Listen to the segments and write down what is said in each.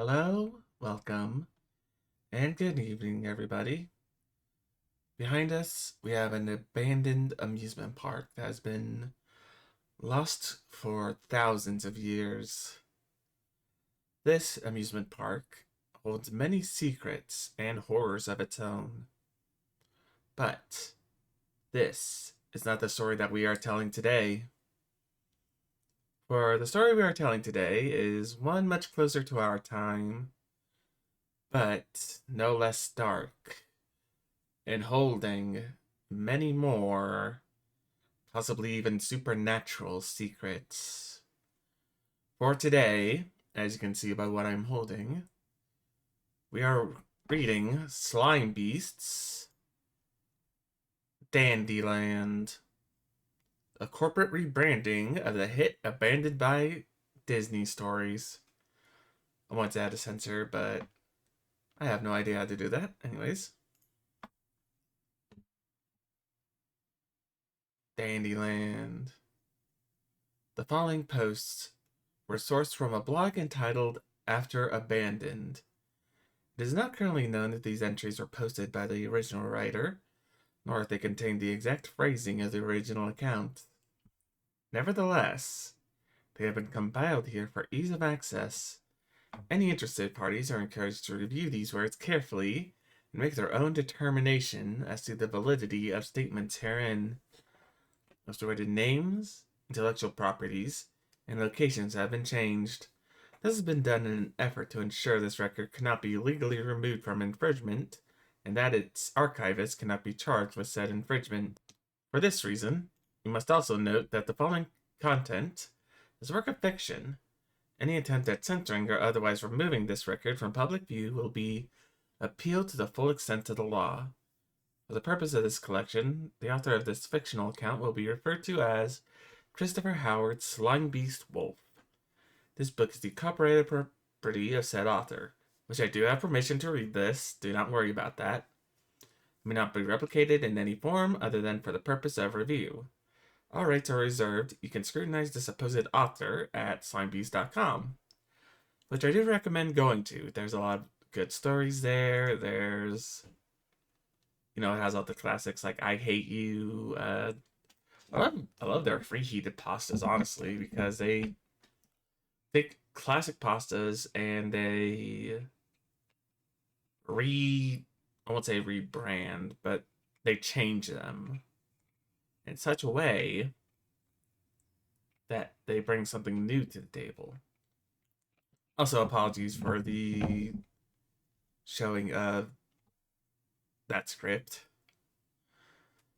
Hello, welcome, and good evening, everybody. Behind us, we have an abandoned amusement park that has been lost for thousands of years. This amusement park holds many secrets and horrors of its own. But this is not the story that we are telling today. For the story we are telling today is one much closer to our time, but no less dark and holding many more, possibly even supernatural secrets. For today, as you can see by what I'm holding, we are reading Slimebeast's Dandyland, a corporate rebranding of the hit Abandoned by Disney stories. I want to add a censor, but I have no idea how to do that. Anyways, Dandyland. The following posts were sourced from a blog entitled After Abandoned. It is not currently known if these entries were posted by the original writer, nor if they contained the exact phrasing of the original account. Nevertheless, they have been compiled here for ease of access. Any interested parties are encouraged to review these words carefully and make their own determination as to the validity of statements herein. Most related names, intellectual properties, and locations have been changed. This has been done in an effort to ensure this record cannot be legally removed from infringement, and that its archivist cannot be charged with said infringement. For this reason, we must also note that the following content is a work of fiction. Any attempt at censoring or otherwise removing this record from public view will be appealed to the full extent of the law. For the purpose of this collection, the author of this fictional account will be referred to as Christopher Howard Slimebeast Wolf. This book is the copyrighted property of said author, which I do have permission to read this. Do not worry about that. It may not be replicated in any form other than for the purpose of review. All rights are reserved. You can scrutinize the supposed author at slimebeast.com, which I do recommend going to. There's a lot of good stories there. It has all the classics like I Hate You. I love their free heated pastas, honestly, because they take classic pastas and they I won't say rebrand, but they change them in such a way that they bring something new to the table. Also, apologies for the showing of that script.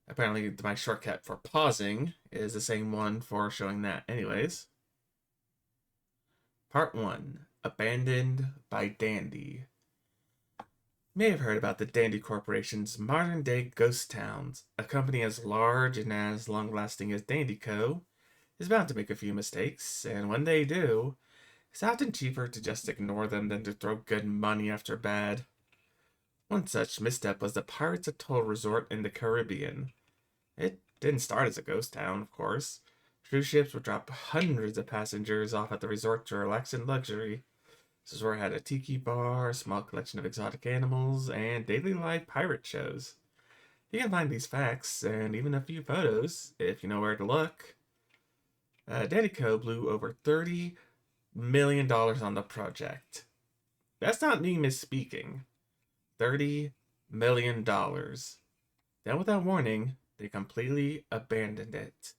Apparently, my shortcut for pausing is the same one for showing that. Anyways, Part 1, Abandoned by Dandy. You may have heard about the Dandy Corporation's modern-day ghost towns. A company as large and as long-lasting as Dandyco is bound to make a few mistakes, and when they do, it's often cheaper to just ignore them than to throw good money after bad. One such misstep was the Pirates Atoll Resort in the Caribbean. It didn't start as a ghost town, of course. Cruise ships would drop hundreds of passengers off at the resort to relax in luxury. This resort had a tiki bar, a small collection of exotic animals, and daily live pirate shows. You can find these facts and even a few photos if you know where to look. Dannyco blew over $30 million on the project. That's not me misspeaking. $30 million. Then, without warning, they completely abandoned it.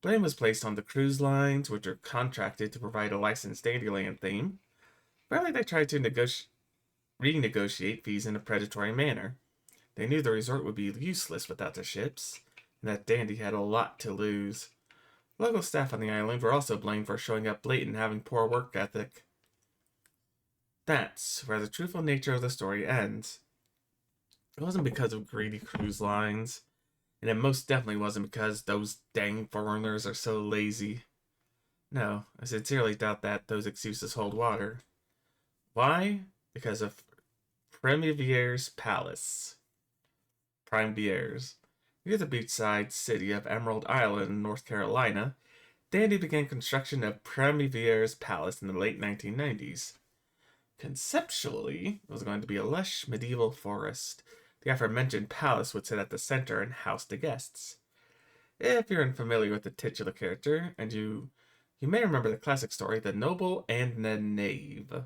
Blame was placed on the cruise lines, which are contracted to provide a licensed Dandyland theme. Apparently, they tried to renegotiate fees in a predatory manner. They knew the resort would be useless without the ships, and that Dandy had a lot to lose. Local staff on the island were also blamed for showing up late and having poor work ethic. That's where the truthful nature of the story ends. It wasn't because of greedy cruise lines, and it most definitely wasn't because those dang foreigners are so lazy. No, I sincerely doubt that those excuses hold water. Why? Because of Premier's Palace. Prime Beers. Near the beachside city of Emerald Island, North Carolina, Dandy began construction of Premier's Palace in the late 1990s. Conceptually, it was going to be a lush medieval forest. The aforementioned palace would sit at the center and house the guests. If you're unfamiliar with the titular character, and you may remember the classic story, The Noble and the Knave.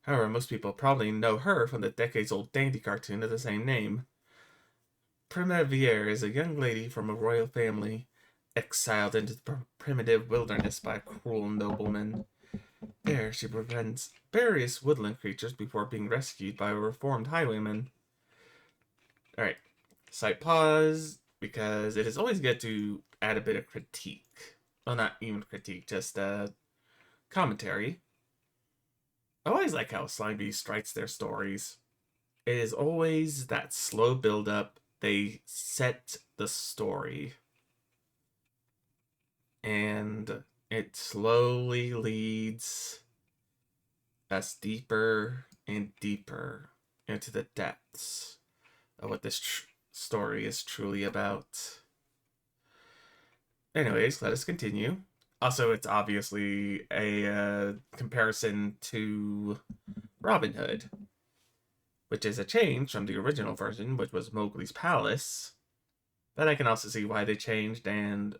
However, most people probably know her from the decades-old Dandy cartoon of the same name. Primaviere is a young lady from a royal family, exiled into the primitive wilderness by a cruel nobleman. There, she prevents various woodland creatures before being rescued by a reformed highwayman. Alright, slight pause, because it is always good to add a bit of critique. Well, not even critique, just commentary. I always like how Slimebeast writes their stories. It is always that slow build-up. They set the story. And it slowly leads us deeper and deeper into the depths of what this story is truly about. Anyways, let us continue. Also, it's obviously a comparison to Robin Hood, which is a change from the original version, which was Mowgli's Palace. But I can also see why they changed, and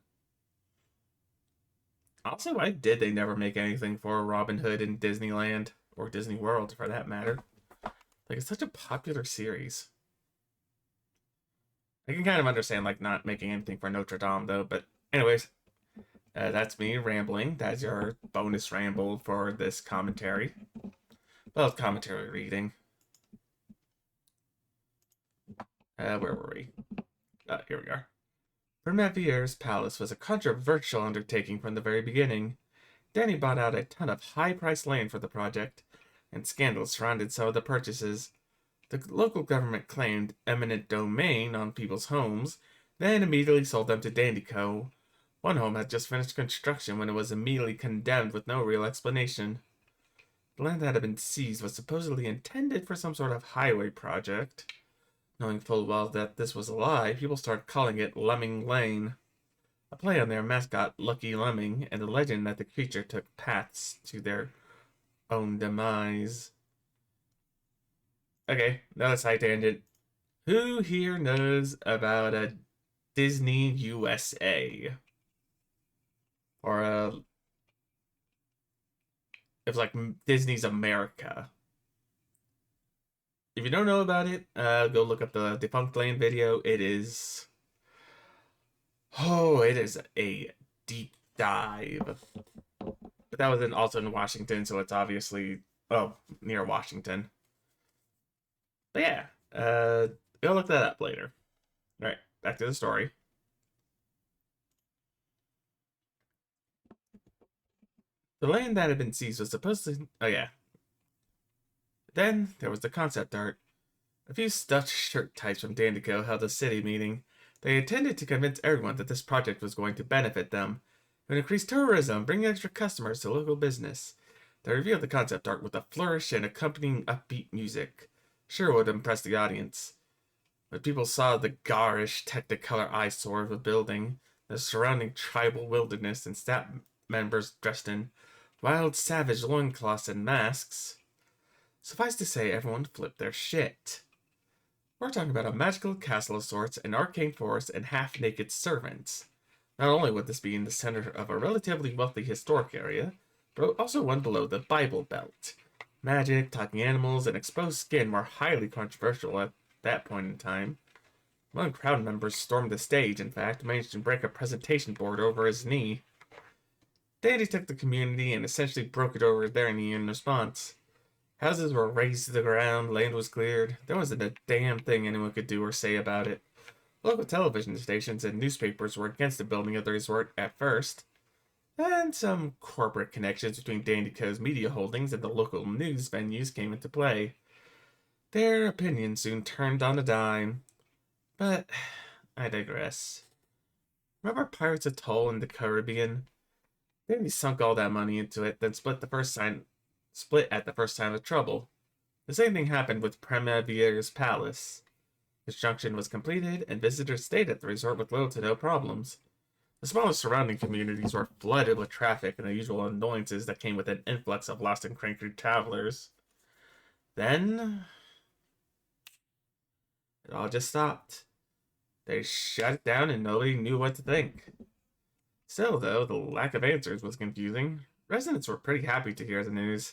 also, why did they never make anything for Robin Hood in Disneyland, or Disney World for that matter? Like, it's such a popular series. I can kind of understand, like, not making anything for Notre Dame, though, but anyways, that's me rambling. That's your bonus ramble for this commentary. Well, commentary reading. Where were we? Here we are. Primaviere's palace was a controversial undertaking from the very beginning. Danny bought out a ton of high-priced land for the project, and scandals surrounded some of the purchases. The local government claimed eminent domain on people's homes, then immediately sold them to Dandyco. One home had just finished construction when it was immediately condemned with no real explanation. The land that had been seized was supposedly intended for some sort of highway project. Knowing full well that this was a lie, people started calling it Lemming Lane, a play on their mascot Lucky Lemming, and the legend that the creature took paths to their own demise. Okay, another side tangent. Who here knows about a Disney USA? Or it's like Disney's America. If you don't know about it, go look up the Defunct Lane video. It is... Oh, it is a deep dive. But that was also in Washington, so it's obviously... Oh, near Washington. But yeah, go look that up later. Alright, back to the story. The land that had been seized was supposed to... Oh yeah. Then there was the concept art. A few stuffed shirt types from Dandyco held a city meeting. They intended to convince everyone that this project was going to benefit them. It would increase tourism, bring extra customers to local business. They revealed the concept art with a flourish and accompanying upbeat music. Sure would impress the audience. When people saw the garish Technicolor eyesore of the building, the surrounding tribal wilderness, and staff members dressed in wild savage loincloths and masks, suffice to say everyone flipped their shit. We're talking about a magical castle of sorts, an arcane forest, and half-naked servants. Not only would this be in the center of a relatively wealthy historic area, but also one below the Bible Belt. Magic, talking animals, and exposed skin were highly controversial at that point in time. One crowd members stormed the stage, in fact, managed to break a presentation board over his knee. Dandy took the community and essentially broke it over their knee in response. Houses were razed to the ground, land was cleared. There wasn't a damn thing anyone could do or say about it. Local television stations and newspapers were against the building of the resort at first, and some corporate connections between Dandyco's media holdings and the local news venues came into play. Their opinions soon turned on a dime. But I digress. Remember Pirates Atoll in the Caribbean? Dandy sunk all that money into it, then split at the first sign of trouble. The same thing happened with Primaviere's palace. Construction was completed, and visitors stayed at the resort with little to no problems. The smaller surrounding communities were flooded with traffic and the usual annoyances that came with an influx of lost and cranky travelers. Then it all just stopped. They shut it down and nobody knew what to think. Still, though, the lack of answers was confusing. Residents were pretty happy to hear the news.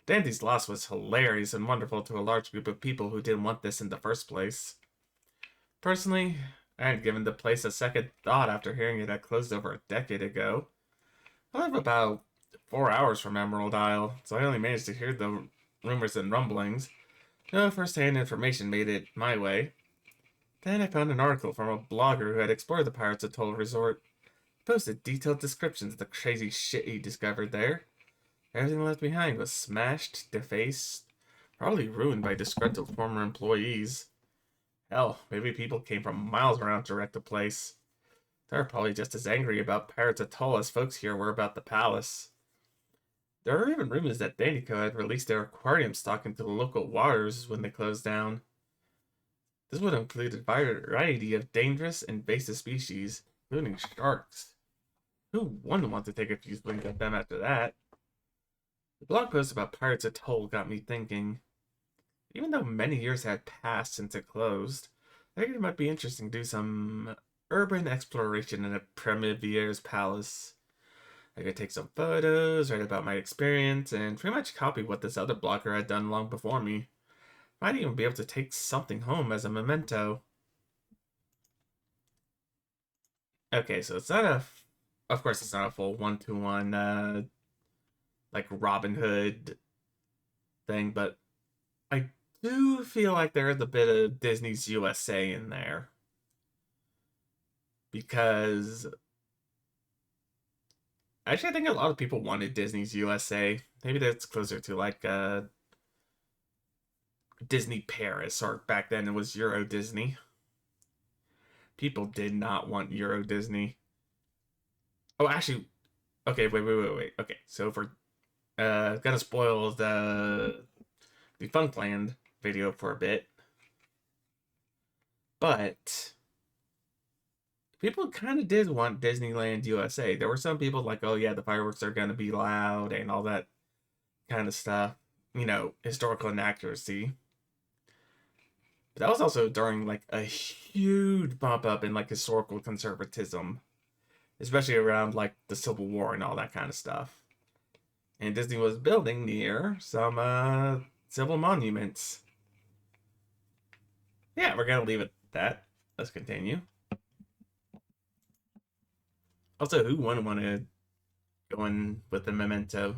Dandy's loss was hilarious and wonderful to a large group of people who didn't want this in the first place. Personally, I hadn't given the place a second thought after hearing it had closed over a decade ago. I live about 4 hours from Emerald Isle, so I only managed to hear the rumors and rumblings. No first-hand information made it my way. Then I found an article from a blogger who had explored the Pirates Atoll resort. He posted detailed descriptions of the crazy shit he discovered there. Everything left behind was smashed, defaced, probably ruined by disgruntled former employees. Hell, maybe people came from miles around to wreck the place. They're probably just as angry about Pirates Atoll as folks here were about the palace. There are even rumors that Dandyco had released their aquarium stock into the local waters when they closed down. This would include a variety of dangerous, invasive species, including sharks. Who wouldn't want to take a few swings at them after that? The blog post about Pirates Atoll got me thinking. Even though many years had passed since it closed, I figured it might be interesting to do some urban exploration in a Premier's palace. I could take some photos, write about my experience, and pretty much copy what this other blogger had done long before me. Might even be able to take something home as a memento. Okay, so it's not a... Of course, it's not a full one-to-one, like Robin Hood thing, but I do feel like there is a bit of Disney's USA in there. Because actually, I think a lot of people wanted Disney's USA. Maybe that's closer to like Disney Paris, or back then it was Euro Disney. People did not want Euro Disney. Oh, actually, okay, wait. Okay, so for gonna spoil the Funkland video for a bit, but people kind of did want Disneyland USA. There were some people like, oh yeah, the fireworks are gonna be loud and all that kind of stuff. You know, historical inaccuracy. But that was also during like a huge bump up in like historical conservatism, especially around like the Civil War and all that kind of stuff. And Disney was building near some civil monuments. Yeah, we're gonna leave it at that. Let's continue. Also, who wouldn't want to go in with the memento?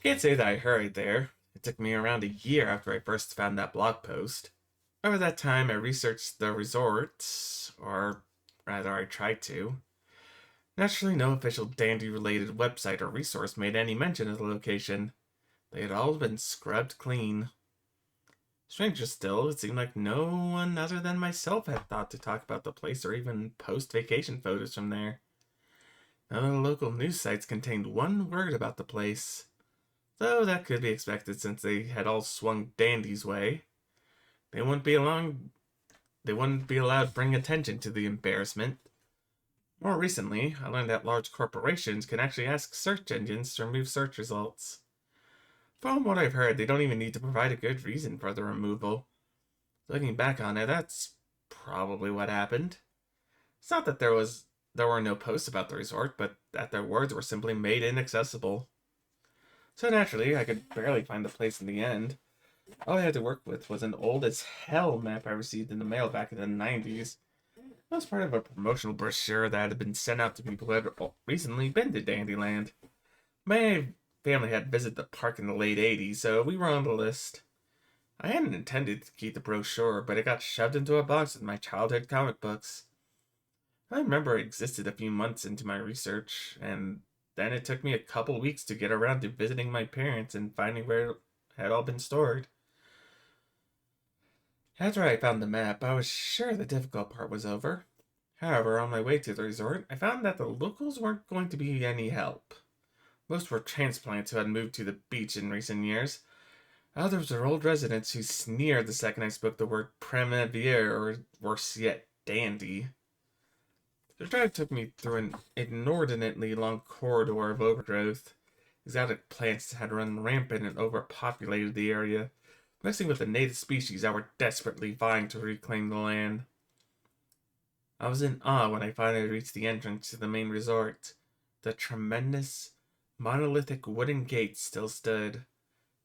Can't say that I hurried there. It took me around a year after I first found that blog post. Over that time, I researched the resort, or rather, I tried to. Naturally, no official Dandy-related website or resource made any mention of the location. They had all been scrubbed clean. Stranger still, it seemed like no one other than myself had thought to talk about the place or even post vacation photos from there. None of the local news sites contained one word about the place, though that could be expected since they had all swung Dandy's way. They wouldn't be allowed to bring attention to the embarrassment. More recently, I learned that large corporations can actually ask search engines to remove search results. From what I've heard, they don't even need to provide a good reason for the removal. Looking back on it, that's probably what happened. It's not that there were no posts about the resort, but that their words were simply made inaccessible. So naturally, I could barely find the place in the end. All I had to work with was an old as hell map I received in the mail back in the 90s. It was part of a promotional brochure that had been sent out to people who had recently been to Dandyland. My family had visited the park in the late 80s, so we were on the list. I hadn't intended to keep the brochure, but it got shoved into a box with my childhood comic books. I remember it existed a few months into my research, and then it took me a couple weeks to get around to visiting my parents and finding where it had all been stored. After I found the map, I was sure the difficult part was over. However, on my way to the resort, I found that the locals weren't going to be any help. Most were transplants who had moved to the beach in recent years. Others were old residents who sneered the second I spoke the word Premier or worse yet, dandy. The drive took me through an inordinately long corridor of overgrowth. Exotic plants had run rampant and overpopulated the area, mixing with the native species that were desperately vying to reclaim the land. I was in awe when I finally reached the entrance to the main resort. The tremendous, monolithic wooden gate still stood,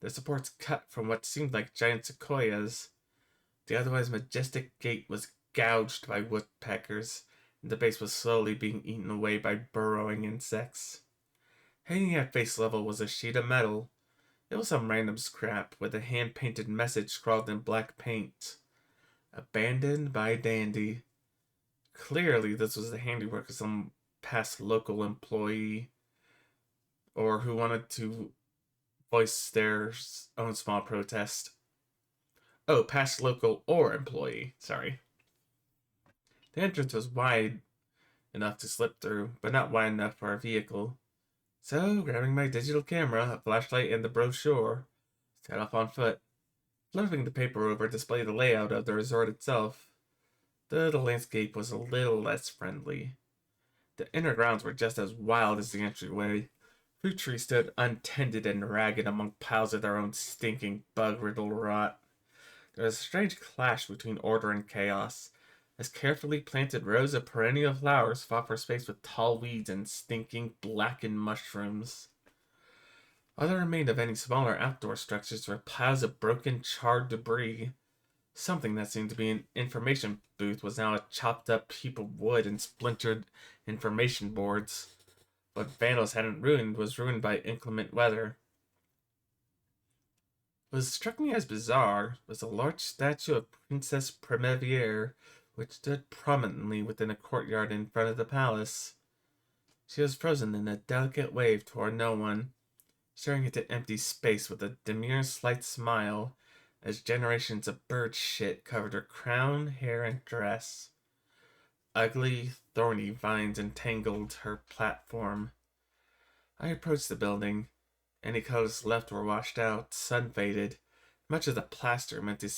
the supports cut from what seemed like giant sequoias. The otherwise majestic gate was gouged by woodpeckers, and the base was slowly being eaten away by burrowing insects. Hanging at face level was a sheet of metal. It was some random scrap with a hand painted message scrawled in black paint. Abandoned by Dandy. Clearly, this was the handiwork of some past local employee, or who wanted to voice their own small protest. Oh, past local or employee, sorry. The entrance was wide enough to slip through, but not wide enough for a vehicle. So, grabbing my digital camera, a flashlight, and the brochure, set off on foot. Flipping the paper over displayed the layout of the resort itself. Though the landscape was a little less friendly. The inner grounds were just as wild as the entryway. Fruit trees stood untended and ragged among piles of their own stinking bug-riddled rot. There was a strange clash between order and chaos, as carefully planted rows of perennial flowers fought for space with tall weeds and stinking blackened mushrooms. All that remained of any smaller outdoor structures were piles of broken, charred debris. Something that seemed to be an information booth was now a chopped up heap of wood and splintered information boards. What vandals hadn't ruined was ruined by inclement weather. What struck me as bizarre was a large statue of Princess Primevere, which stood prominently within a courtyard in front of the palace. She was frozen in a delicate wave toward no one, staring into empty space with a demure slight smile, as generations of bird shit covered her crown, hair, and dress. Ugly, thorny vines entangled her platform. I approached the building. Any colors left were washed out, sun faded. Much of the plaster meant to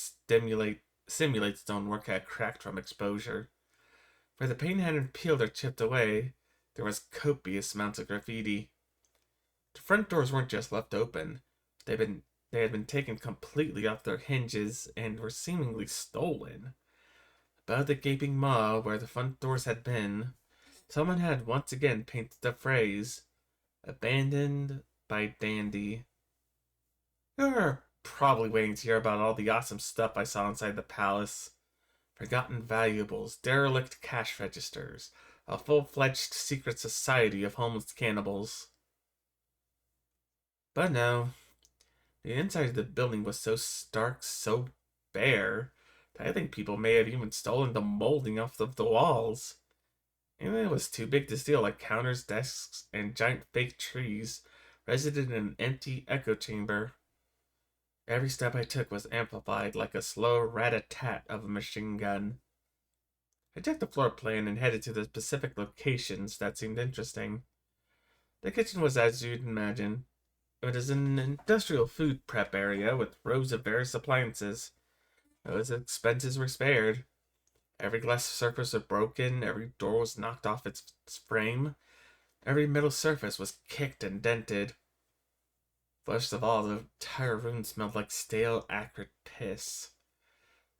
simulate stonework had cracked from exposure. Where the paint hadn't peeled or chipped away, there was copious amounts of graffiti. The front doors weren't just left open. They had been taken completely off their hinges and were seemingly stolen. Above the gaping maw where the front doors had been, someone had once again painted the phrase, "Abandoned by Dandy." You were probably waiting to hear about all the awesome stuff I saw inside the palace. Forgotten valuables, derelict cash registers, a full-fledged secret society of homeless cannibals. But no, the inside of the building was so stark, so bare, that I think people may have even stolen the molding off of the walls. And it was too big to steal, like counters, desks, and giant fake trees resided in an empty echo chamber. Every step I took was amplified like a slow rat-a-tat of a machine gun. I checked the floor plan and headed to the specific locations that seemed interesting. The kitchen was as you'd imagine. It was an industrial food prep area with rows of various appliances. Those expenses were spared. Every glass surface was broken, every door was knocked off its frame, every metal surface was kicked and dented. Worst of all, the entire room smelled like stale, acrid piss.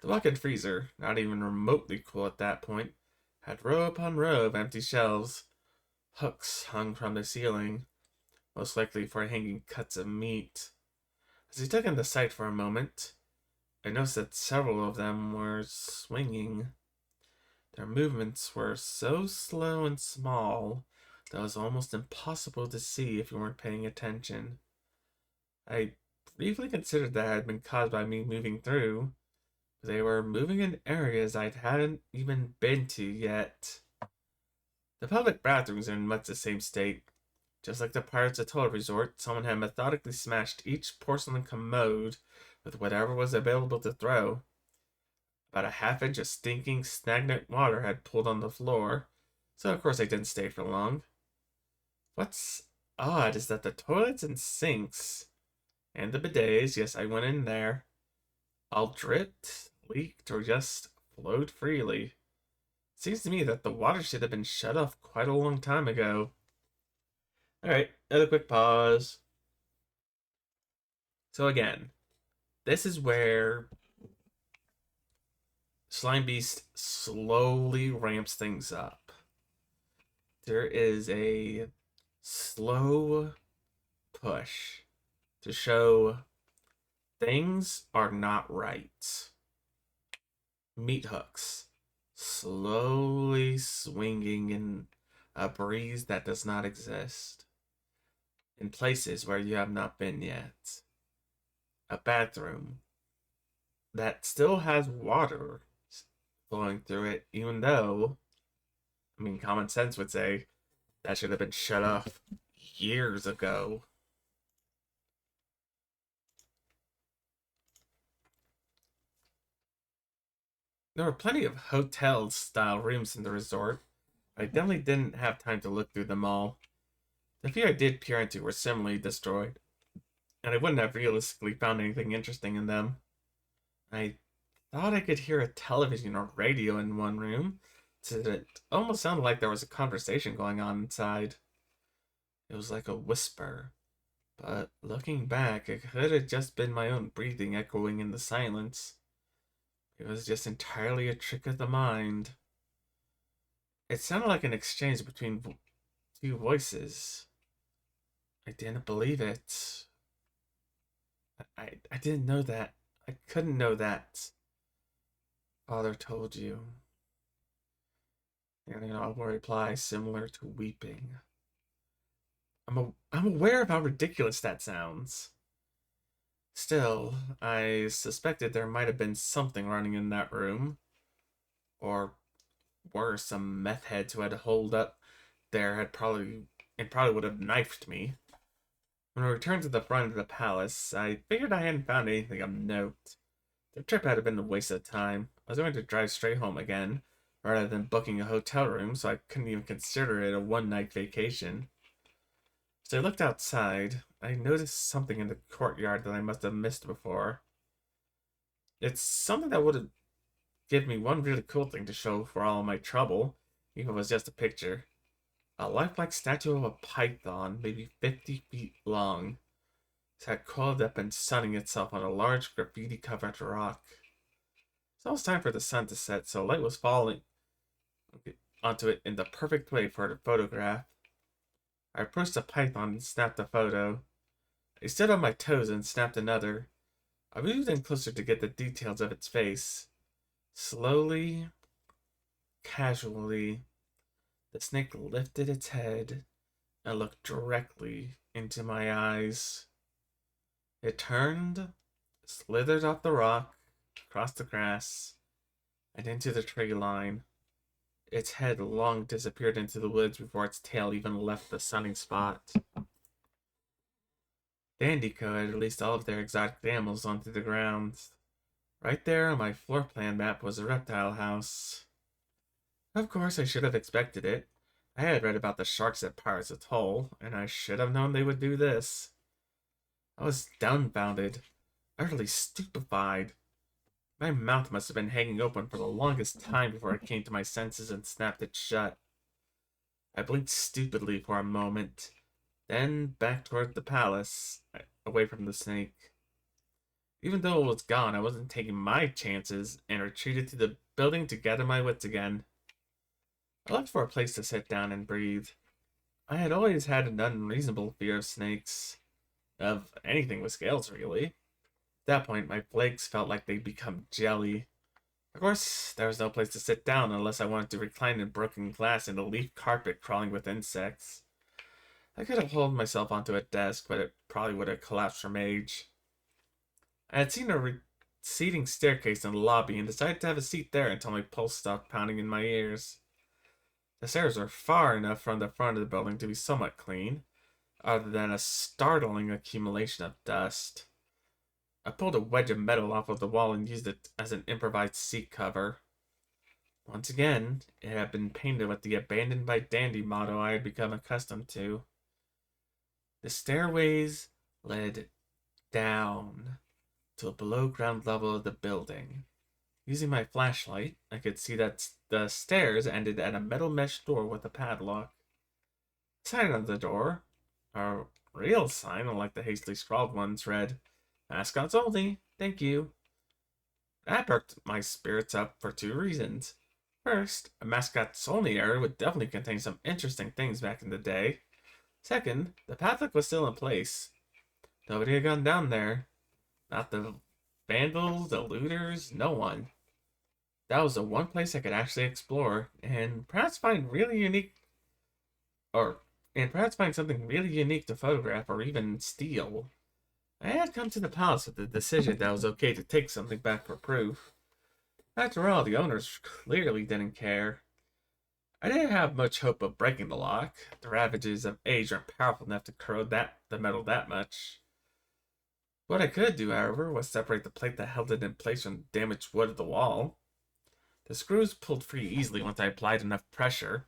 The walk-in freezer, not even remotely cool at that point, had row upon row of empty shelves. Hooks hung from the ceiling, most likely for hanging cuts of meat. As I took in the sight for a moment, I noticed that several of them were swinging. Their movements were so slow and small that it was almost impossible to see if you weren't paying attention. I briefly considered that had been caused by me moving through, but they were moving in areas I hadn't even been to yet. The public bathrooms are in much the same state. Just like the Pirates Atoll Resort, someone had methodically smashed each porcelain commode with whatever was available to throw. About a half inch of stinking, stagnant water had pooled on the floor, so of course I didn't stay for long. What's odd is that the toilets and sinks, and the bidets, yes, I went in there, all dripped, leaked, or just flowed freely. It seems to me that the water should have been shut off quite a long time ago. Alright, another quick pause. So again, this is where Slimebeast slowly ramps things up. There is a slow push to show things are not right. Meat hooks slowly swinging in a breeze that does not exist. In places where you have not been yet. A bathroom that still has water flowing through it, even though, I mean, common sense would say that should have been shut off years ago. There were plenty of hotel style rooms in the resort. I definitely didn't have time to look through them all. The few I did peer into were similarly destroyed, and I wouldn't have realistically found anything interesting in them. I thought I could hear a television or radio in one room, so that it almost sounded like there was a conversation going on inside. It was like a whisper, but looking back, it could have just been my own breathing echoing in the silence. It was just entirely a trick of the mind. It sounded like an exchange between two voices. I didn't believe it. I didn't know that. I couldn't know that. Father told you. And I will reply similar to weeping. I'm aware of how ridiculous that sounds. Still, I suspected there might have been something running in that room. Or worse, some meth heads who had holed up there had probably would have knifed me. When I returned to the front of the palace, I figured I hadn't found anything of note. The trip had been a waste of time. I was going to drive straight home again, rather than booking a hotel room, so I couldn't even consider it a one-night vacation. As I looked outside, I noticed something in the courtyard that I must have missed before. It's something that would have given me one really cool thing to show for all my trouble, even if it was just a picture. A lifelike statue of a python, maybe 50 feet long, sat coiled up and sunning itself on a large graffiti-covered rock. It's almost time for the sun to set, so light was falling onto it in the perfect way for a photograph. I approached the python and snapped a photo. I stood on my toes and snapped another. I moved in closer to get the details of its face. Slowly, casually, the snake lifted its head and looked directly into my eyes. It turned, slithered off the rock, across the grass, and into the tree line. Its head long disappeared into the woods before its tail even left the sunning spot. Dandyco had released all of their exotic animals onto the ground. Right there on my floor plan map was a reptile house. Of course, I should have expected it. I had read about the sharks at Pirates Atoll, and I should have known they would do this. I was dumbfounded, utterly stupefied. My mouth must have been hanging open for the longest time before I came to my senses and snapped it shut. I blinked stupidly for a moment, then back toward the palace, away from the snake. Even though it was gone, I wasn't taking my chances and retreated to the building to gather my wits again. I looked for a place to sit down and breathe. I had always had an unreasonable fear of snakes. Of anything with scales, really. At that point, my legs felt like they'd become jelly. Of course, there was no place to sit down unless I wanted to recline in broken glass and a leaf carpet crawling with insects. I could have hauled myself onto a desk, but it probably would have collapsed from age. I had seen a receding staircase in the lobby and decided to have a seat there until my pulse stopped pounding in my ears. The stairs were far enough from the front of the building to be somewhat clean, other than a startling accumulation of dust. I pulled a wedge of metal off of the wall and used it as an improvised seat cover. Once again, it had been painted with the abandoned by Dandy motto I had become accustomed to. The stairways led down to a below ground level of the building. Using my flashlight, I could see that the stairs ended at a metal mesh door with a padlock. The sign on the door, a real sign unlike the hastily scrawled ones, read, Mascots only. Thank you. That perked my spirits up for two reasons. First, a mascots only area would definitely contain some interesting things back in the day. Second, the padlock was still in place. Nobody had gone down there. Not the vandals, the looters, no one. That was the one place I could actually explore and perhaps find really unique or and perhaps find something really unique to photograph or even steal. I had come to the palace with the decision that it was okay to take something back for proof. After all, the owners clearly didn't care. I didn't have much hope of breaking the lock. The ravages of age aren't powerful enough to corrode the metal that much. What I could do, however, was separate the plate that held it in place from the damaged wood of the wall. The screws pulled free easily once I applied enough pressure.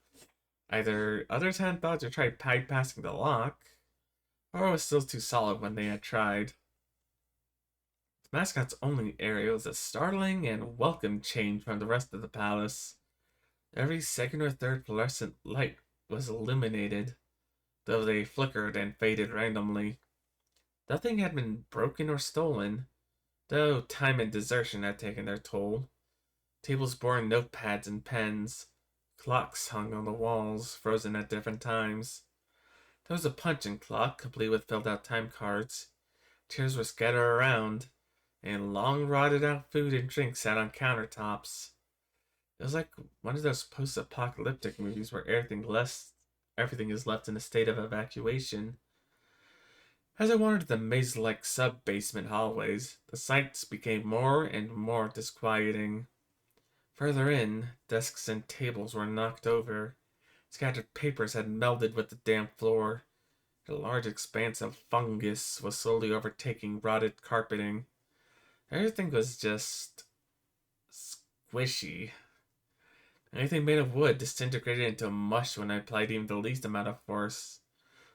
Either others hadn't thought to try bypassing the lock, or it was still too solid when they had tried. The mascot's only area was a startling and welcome change from the rest of the palace. Every second or third fluorescent light was illuminated, though they flickered and faded randomly. Nothing had been broken or stolen, though time and desertion had taken their toll. Tables bore notepads and pens. Clocks hung on the walls, frozen at different times. There was a punching clock, complete with filled out time cards. Chairs were scattered around, and long rotted out food and drink sat on countertops. It was like one of those post apocalyptic movies where everything is left in a state of evacuation. As I wandered the maze like sub basement hallways, the sights became more and more disquieting. Further in, desks and tables were knocked over. Scattered papers had melded with the damp floor. A large expanse of fungus was slowly overtaking rotted carpeting. Everything was just squishy. Anything made of wood disintegrated into mush when I applied even the least amount of force.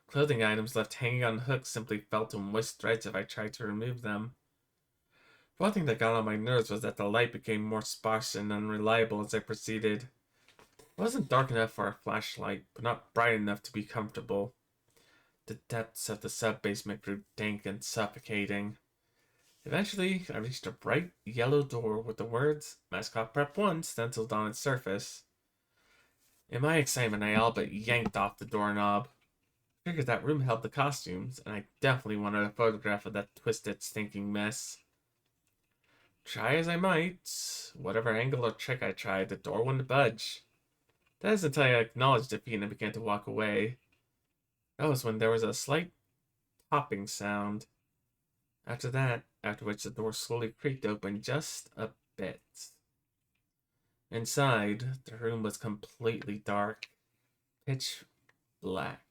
Clothing items left hanging on hooks simply fell to moist threads if I tried to remove them. One thing that got on my nerves was that the light became more sparse and unreliable as I proceeded. It wasn't dark enough for a flashlight, but not bright enough to be comfortable. The depths of the sub-basement grew dank and suffocating. Eventually, I reached a bright yellow door with the words Mascot Prep 1 stenciled on its surface. In my excitement, I all but yanked off the doorknob. I figured that room held the costumes, and I definitely wanted a photograph of that twisted, stinking mess. Try as I might, whatever angle or trick I tried, the door wouldn't budge. That is until I acknowledged defeat and began to walk away. That was when there was a slight popping sound. After which the door slowly creaked open just a bit. Inside, the room was completely dark, pitch black.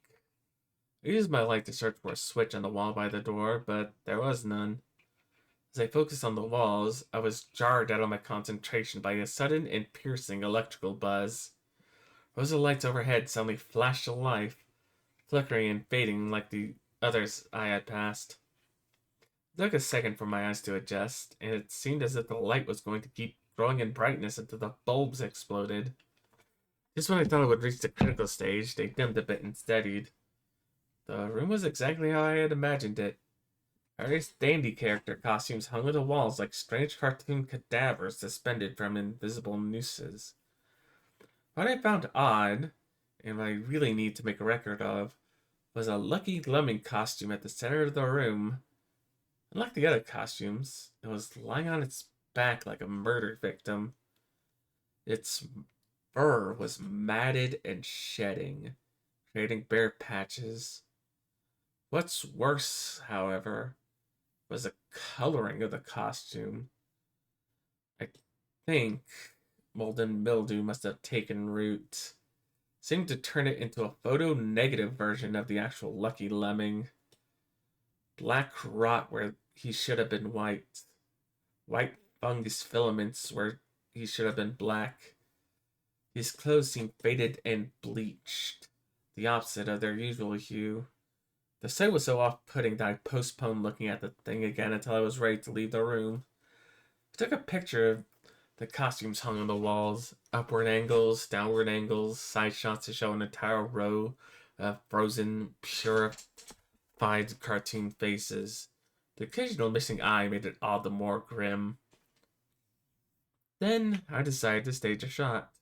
I used my light to search for a switch on the wall by the door, but there was none. As I focused on the walls, I was jarred out of my concentration by a sudden and piercing electrical buzz. Rows of lights overhead suddenly flashed to life, flickering and fading like the others I had passed. It took a second for my eyes to adjust, and it seemed as if the light was going to keep growing in brightness until the bulbs exploded. Just when I thought it would reach the critical stage, they dimmed a bit and steadied. The room was exactly how I had imagined it. Various dandy character costumes hung on the walls like strange cartoon cadavers suspended from invisible nooses. What I found odd, and what I really need to make a record of, was a Lucky Lemming costume at the center of the room. Unlike the other costumes, it was lying on its back like a murder victim. Its fur was matted and shedding, creating bare patches. What's worse, however, was the coloring of the costume. I think mold and mildew must have taken root, seemed to turn it into a photo-negative version of the actual Lucky Lemming. Black rot where he should have been white. White fungus filaments where he should have been black. His clothes seemed faded and bleached, the opposite of their usual hue. The sight was so off-putting that I postponed looking at the thing again until I was ready to leave the room. I took a picture of the costumes hung on the walls, upward angles, downward angles, side shots to show an entire row of frozen, purified cartoon faces. The occasional missing eye made it all the more grim. Then I decided to stage a shot.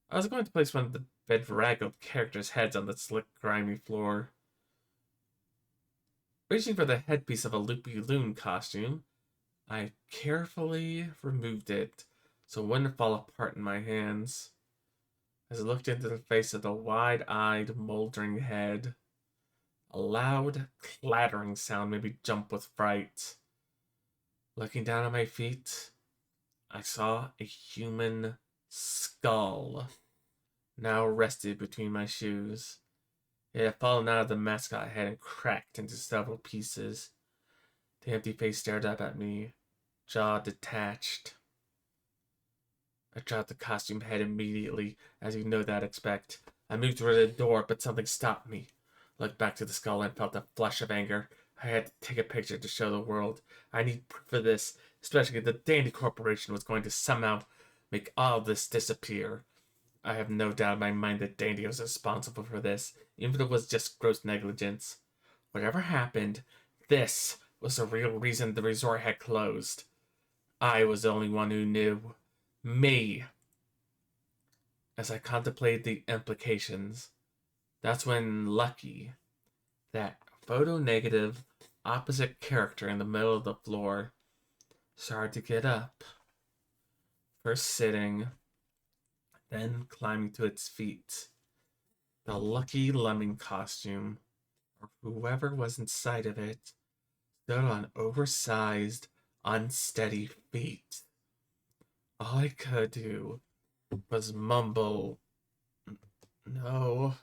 I was going to place one of the bedraggled characters' heads on the slick, grimy floor. Reaching for the headpiece of a loopy loon costume, I carefully removed it so it wouldn't fall apart in my hands. As I looked into the face of the wide-eyed, moldering head, a loud, clattering sound made me jump with fright. Looking down at my feet, I saw a human skull now rested between my shoes. It had fallen out of the mascot head and cracked into several pieces. The empty face stared up at me, jaw detached. I dropped the costume head immediately, as you know that I'd expect. I moved toward the door, but something stopped me. Looked back to the skull and felt a flush of anger. I had to take a picture to show the world. I need proof of this, especially if the Dandy Corporation was going to somehow make all this disappear. I have no doubt in my mind that Dandy was responsible for this, even if it was just gross negligence. Whatever happened, this was the real reason the resort had closed. I was the only one who knew. Me. As I contemplated the implications, that's when Lucky, that photo negative opposite character in the middle of the floor, started to get up. First sitting, then climbing to its feet. The Lucky Lemming costume, or whoever was inside of it, stood on oversized, unsteady feet. All I could do was mumble, "No,"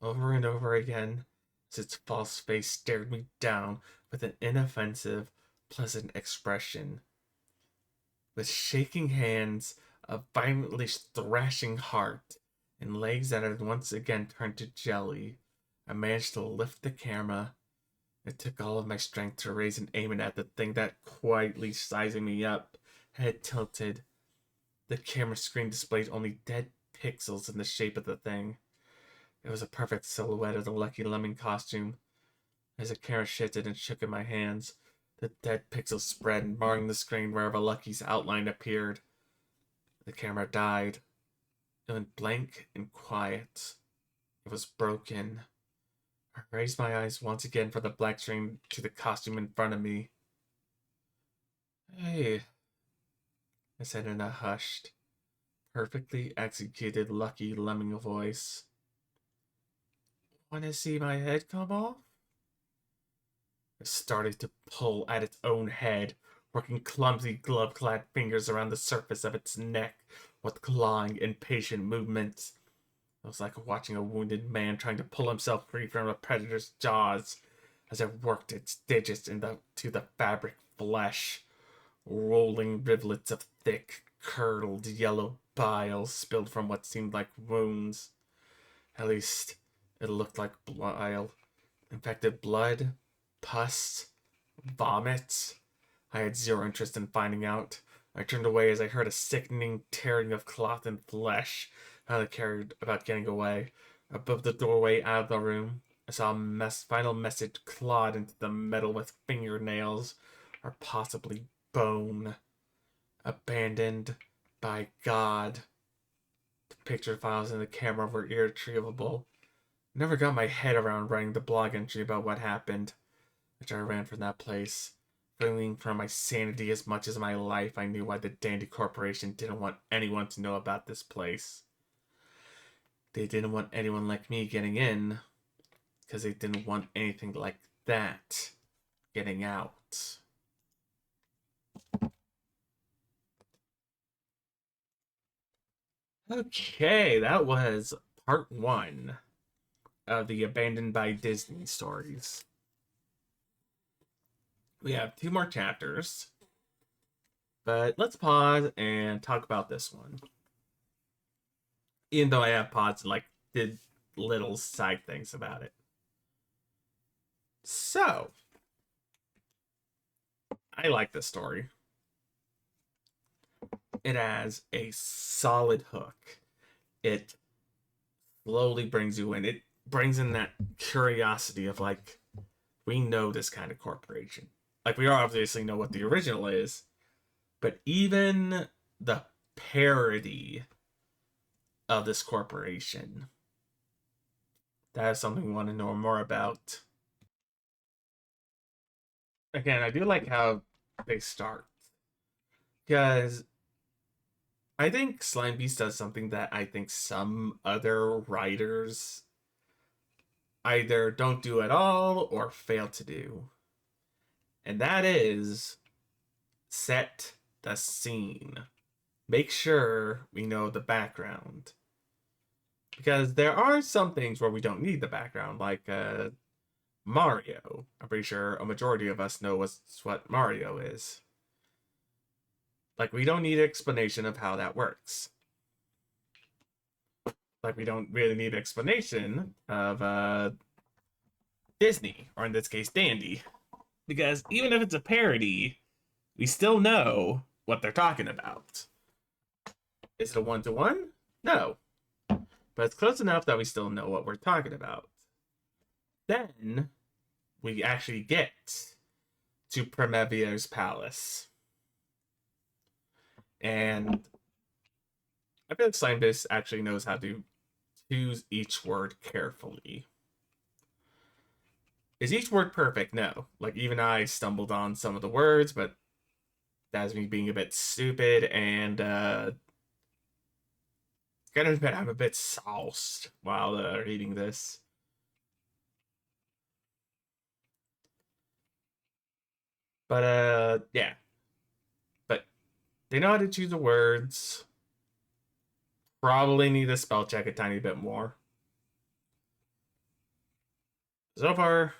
over and over again, as its false face stared me down with an inoffensive, pleasant expression. With shaking hands, a violently thrashing heart, and legs that had once again turned to jelly, I managed to lift the camera. It took all of my strength to raise and aim it at the thing that, quietly sizing me up, head tilted. The camera screen displayed only dead pixels in the shape of the thing. It was a perfect silhouette of the Lucky Lemming costume. As the camera shifted and shook in my hands, the dead pixels spread, marring the screen wherever Lucky's outline appeared. The camera died. It went blank and quiet. It was broken. I raised my eyes once again from the black screen to the costume in front of me. "Hey," I said in a hushed, perfectly executed Lucky Lemming voice. "Want to see my head come off?" It started to pull at its own head, working clumsy glove-clad fingers around the surface of its neck with clawing, impatient movements. It was like watching a wounded man trying to pull himself free from a predator's jaws as it worked its digits into the fabric flesh. Rolling rivulets of thick, curdled yellow bile spilled from what seemed like wounds. At least, it looked like bile. Infected blood, pus, vomit. I had zero interest in finding out. I turned away as I heard a sickening tearing of cloth and flesh. I cared about getting away. Above the doorway out of the room, I saw a final message clawed into the metal with fingernails, or possibly bone. Abandoned by God. The picture files in the camera were irretrievable. I never got my head around writing the blog entry about what happened, which I ran from that place. Feeling for my sanity as much as my life, I knew why the Dandy Corporation didn't want anyone to know about this place. They didn't want anyone like me getting in, because they didn't want anything like that getting out. Okay, that was part 1 of the Abandoned by Disney stories. We have 2 more chapters, but let's pause and talk about this one. Even though I have paused and did little side things about it. So, I like this story. It has a solid hook. It slowly brings you in. It brings in that curiosity of we know this kind of corporation. Like, we obviously know what the original is, but even the parody of this corporation, that is something we want to know more about. Again, I do like how they start, because I think Slimebeast does something that I think some other writers either don't do at all or fail to do. And that is set the scene. Make sure we know the background. Because there are some things where we don't need the background, like Mario. I'm pretty sure a majority of us know what Mario is. Like, we don't need an explanation of how that works. Like, we don't really need an explanation of Disney, or in this case, Dandy. Because even if it's a parody, we still know what they're talking about. Is it a one-to-one? No. But it's close enough that we still know what we're talking about. Then we actually get to Primevier's palace. And I feel like Slimebeast actually knows how to choose each word carefully. Is each word perfect? No. Like, even I stumbled on some of the words, but that's me being a bit stupid, and gotta admit, I'm a bit sauced while reading this. But yeah. But they know how to choose the words. Probably need to spell check a tiny bit more. So far,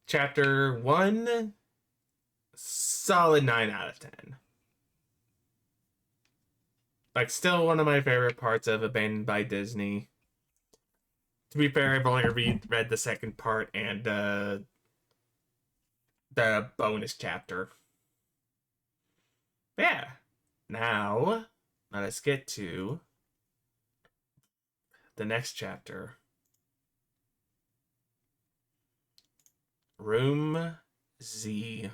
chapter 1, solid 9 out of 10. Like, still one of my favorite parts of Abandoned by Disney. To be fair, I've only read the second part and the bonus chapter. But yeah. Now, let us get to the next chapter. Room Z.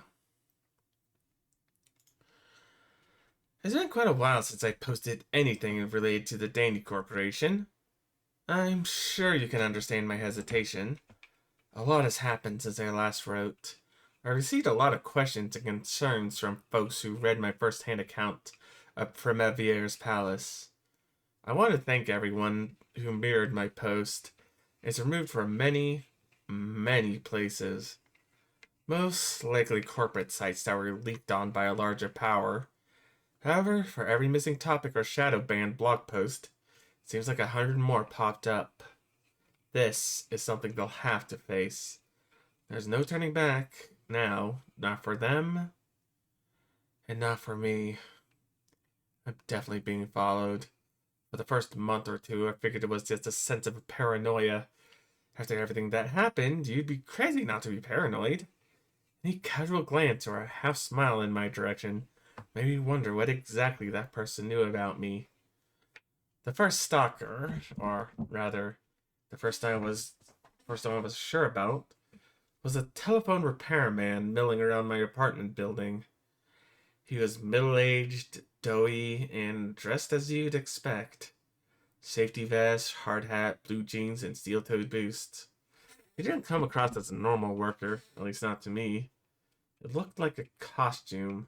It's been quite a while since I posted anything related to the Dandy Corporation. I'm sure you can understand my hesitation. A lot has happened since I last wrote. I received a lot of questions and concerns from folks who read my first-hand account of Primevier's palace. I want to thank everyone who mirrored my post. It's removed from many, many places. Most likely corporate sites that were leaked on by a larger power. However, for every missing topic or shadow banned blog post, it seems like 100 more popped up. This is something they'll have to face. There's no turning back now, not for them, and not for me. I'm definitely being followed. For the first month or two, I figured it was just a sense of paranoia. After everything that happened, you'd be crazy not to be paranoid. Any casual glance or a half smile in my direction made me wonder what exactly that person knew about me. The first stalker, or rather, the first time I was sure about, was a telephone repairman milling around my apartment building. He was middle-aged, doughy, and dressed as you'd expect. Safety vest, hard hat, blue jeans, and steel-toed boots. He didn't come across as a normal worker, at least not to me. It looked like a costume.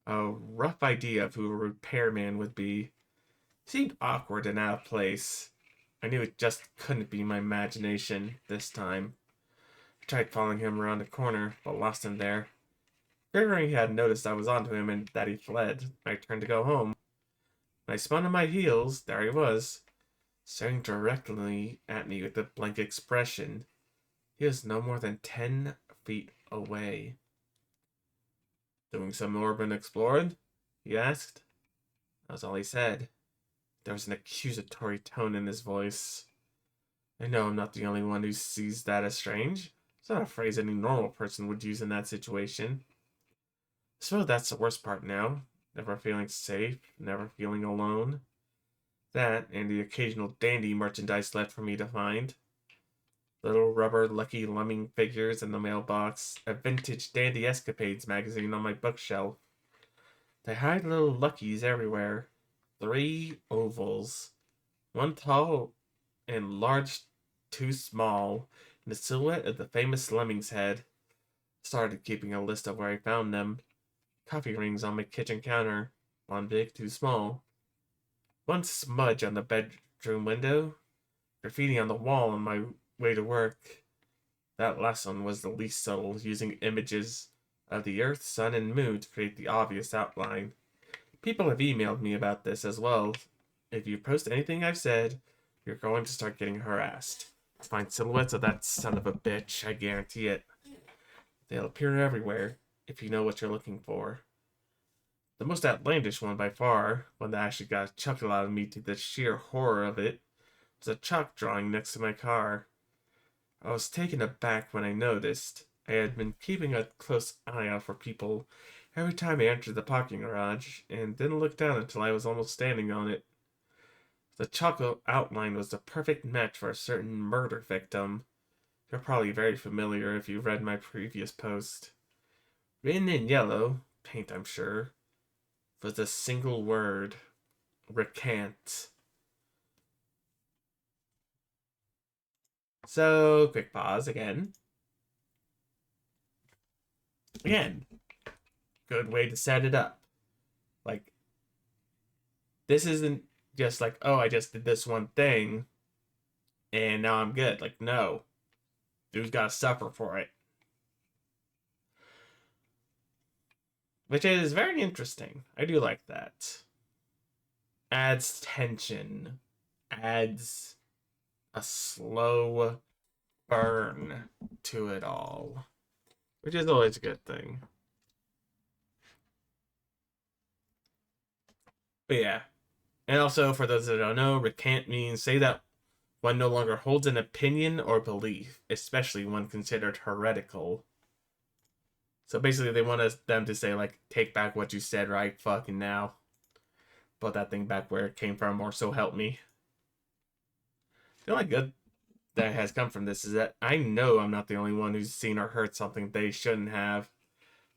A rough idea of who a repairman would be. He seemed awkward and out of place. I knew it just couldn't be my imagination this time. I tried following him around the corner, but lost him there. Figuring he had noticed I was onto him and that he fled, I turned to go home. When I spun on my heels, there he was, staring directly at me with a blank expression. He was no more than 10 feet away. Doing some urban exploring? He asked. That was all he said. There was an accusatory tone in his voice. I know I'm not the only one who sees that as strange. It's not a phrase any normal person would use in that situation. So that's the worst part now. Never feeling safe, never feeling alone. That, and the occasional dandy merchandise left for me to find. Little rubber Lucky Lemming figures in the mailbox, a vintage Dandy Escapades magazine on my bookshelf. They hide little Luckies everywhere. 3 ovals. One tall and large, two small, and the silhouette of the famous Lemming's head. Started keeping a list of where I found them. Coffee rings on my kitchen counter. One big, two small. One smudge on the bedroom window. Graffiti on the wall on my way to work. That last one was the least subtle, using images of the earth, sun, and moon to create the obvious outline. People have emailed me about this as well. If you post anything I've said, you're going to start getting harassed. Find silhouettes of that son of a bitch, I guarantee it. They'll appear everywhere, if you know what you're looking for. The most outlandish one by far, one that actually got a chuckle out of me to the sheer horror of it, was a chalk drawing next to my car. I was taken aback when I noticed. I had been keeping a close eye out for people every time I entered the parking garage, and didn't look down until I was almost standing on it. The chalk outline was the perfect match for a certain murder victim. You're probably very familiar if you read my previous post. Written in yellow, paint I'm sure, was the single word, recant. So, quick pause again. Again, good way to set it up. Like, this isn't just like, oh, I just did this one thing and now I'm good. Like, no. Dude's gotta suffer for it. Which is very interesting. I do like that. Adds tension. Adds a slow burn to it all. Which is always a good thing. But yeah. And also, for those that don't know, recant means say that one no longer holds an opinion or belief, especially one considered heretical. So basically, they want them to say, like, take back what you said right fucking now. Put that thing back where it came from, or so help me. The only good that has come from this is that I know I'm not the only one who's seen or heard something they shouldn't have.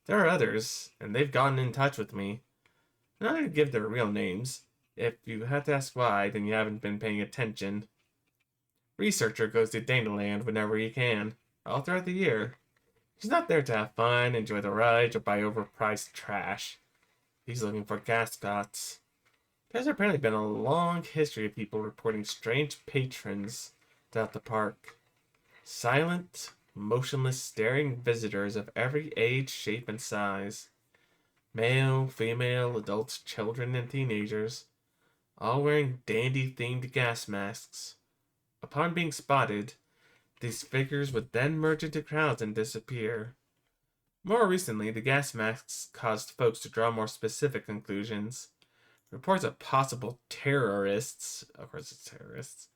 There are others, and they've gotten in touch with me. I'm not going to give their real names. If you had to ask why, then you haven't been paying attention. Researcher goes to Dandyland whenever he can, all throughout the year. He's not there to have fun, enjoy the rides, or buy overpriced trash. He's looking for gascots. There's apparently been a long history of people reporting strange patrons throughout the park. Silent, motionless, staring visitors of every age, shape, and size. Male, female, adults, children, and teenagers. All wearing dandy-themed gas masks. Upon being spotted, these figures would then merge into crowds and disappear. More recently, the gas masks caused folks to draw more specific conclusions. Reports of possible terrorists, of course it's terrorists,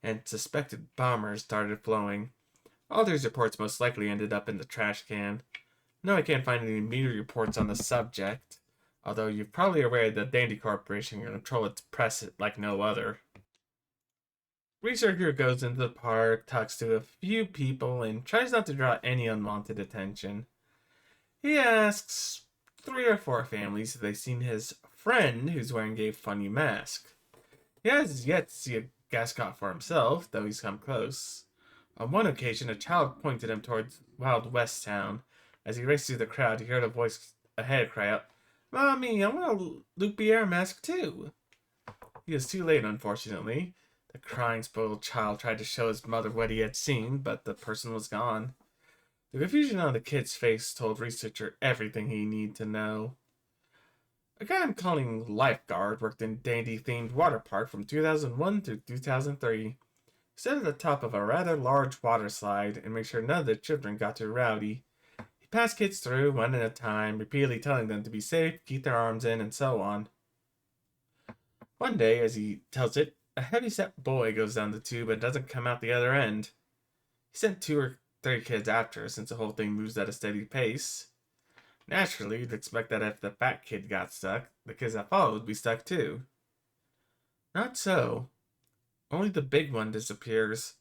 and suspected bombers started flowing. All these reports most likely ended up in the trash can. No, I can't find any media reports on the subject, although you're probably aware that Dandy Corporation can control its press like no other. Researcher goes into the park, talks to a few people, and tries not to draw any unwanted attention. He asks 3 or 4 families if they've seen his friend who's wearing a funny mask. He has yet to see a gascot for himself, though he's come close. On one occasion, a child pointed him towards Wild West Town. As he raced through the crowd, he heard a voice ahead cry out, "Mommy, I want a Luke Pierre mask too." He was too late, unfortunately. The crying, spoiled child tried to show his mother what he had seen, but the person was gone. The confusion on the kid's face told researcher everything he needed to know. A guy I'm calling Lifeguard worked in dandy-themed water park from 2001 to 2003. He stood at the top of a rather large water slide and made sure none of the children got too rowdy. He passed kids through one at a time, repeatedly telling them to be safe, keep their arms in, and so on. One day, as he tells it, a heavy-set boy goes down the tube and doesn't come out the other end. He sent 2 or 3 kids after, since the whole thing moves at a steady pace. Naturally, you'd expect that if the fat kid got stuck, the kids that followed would be stuck too. Not so. Only the big one disappears,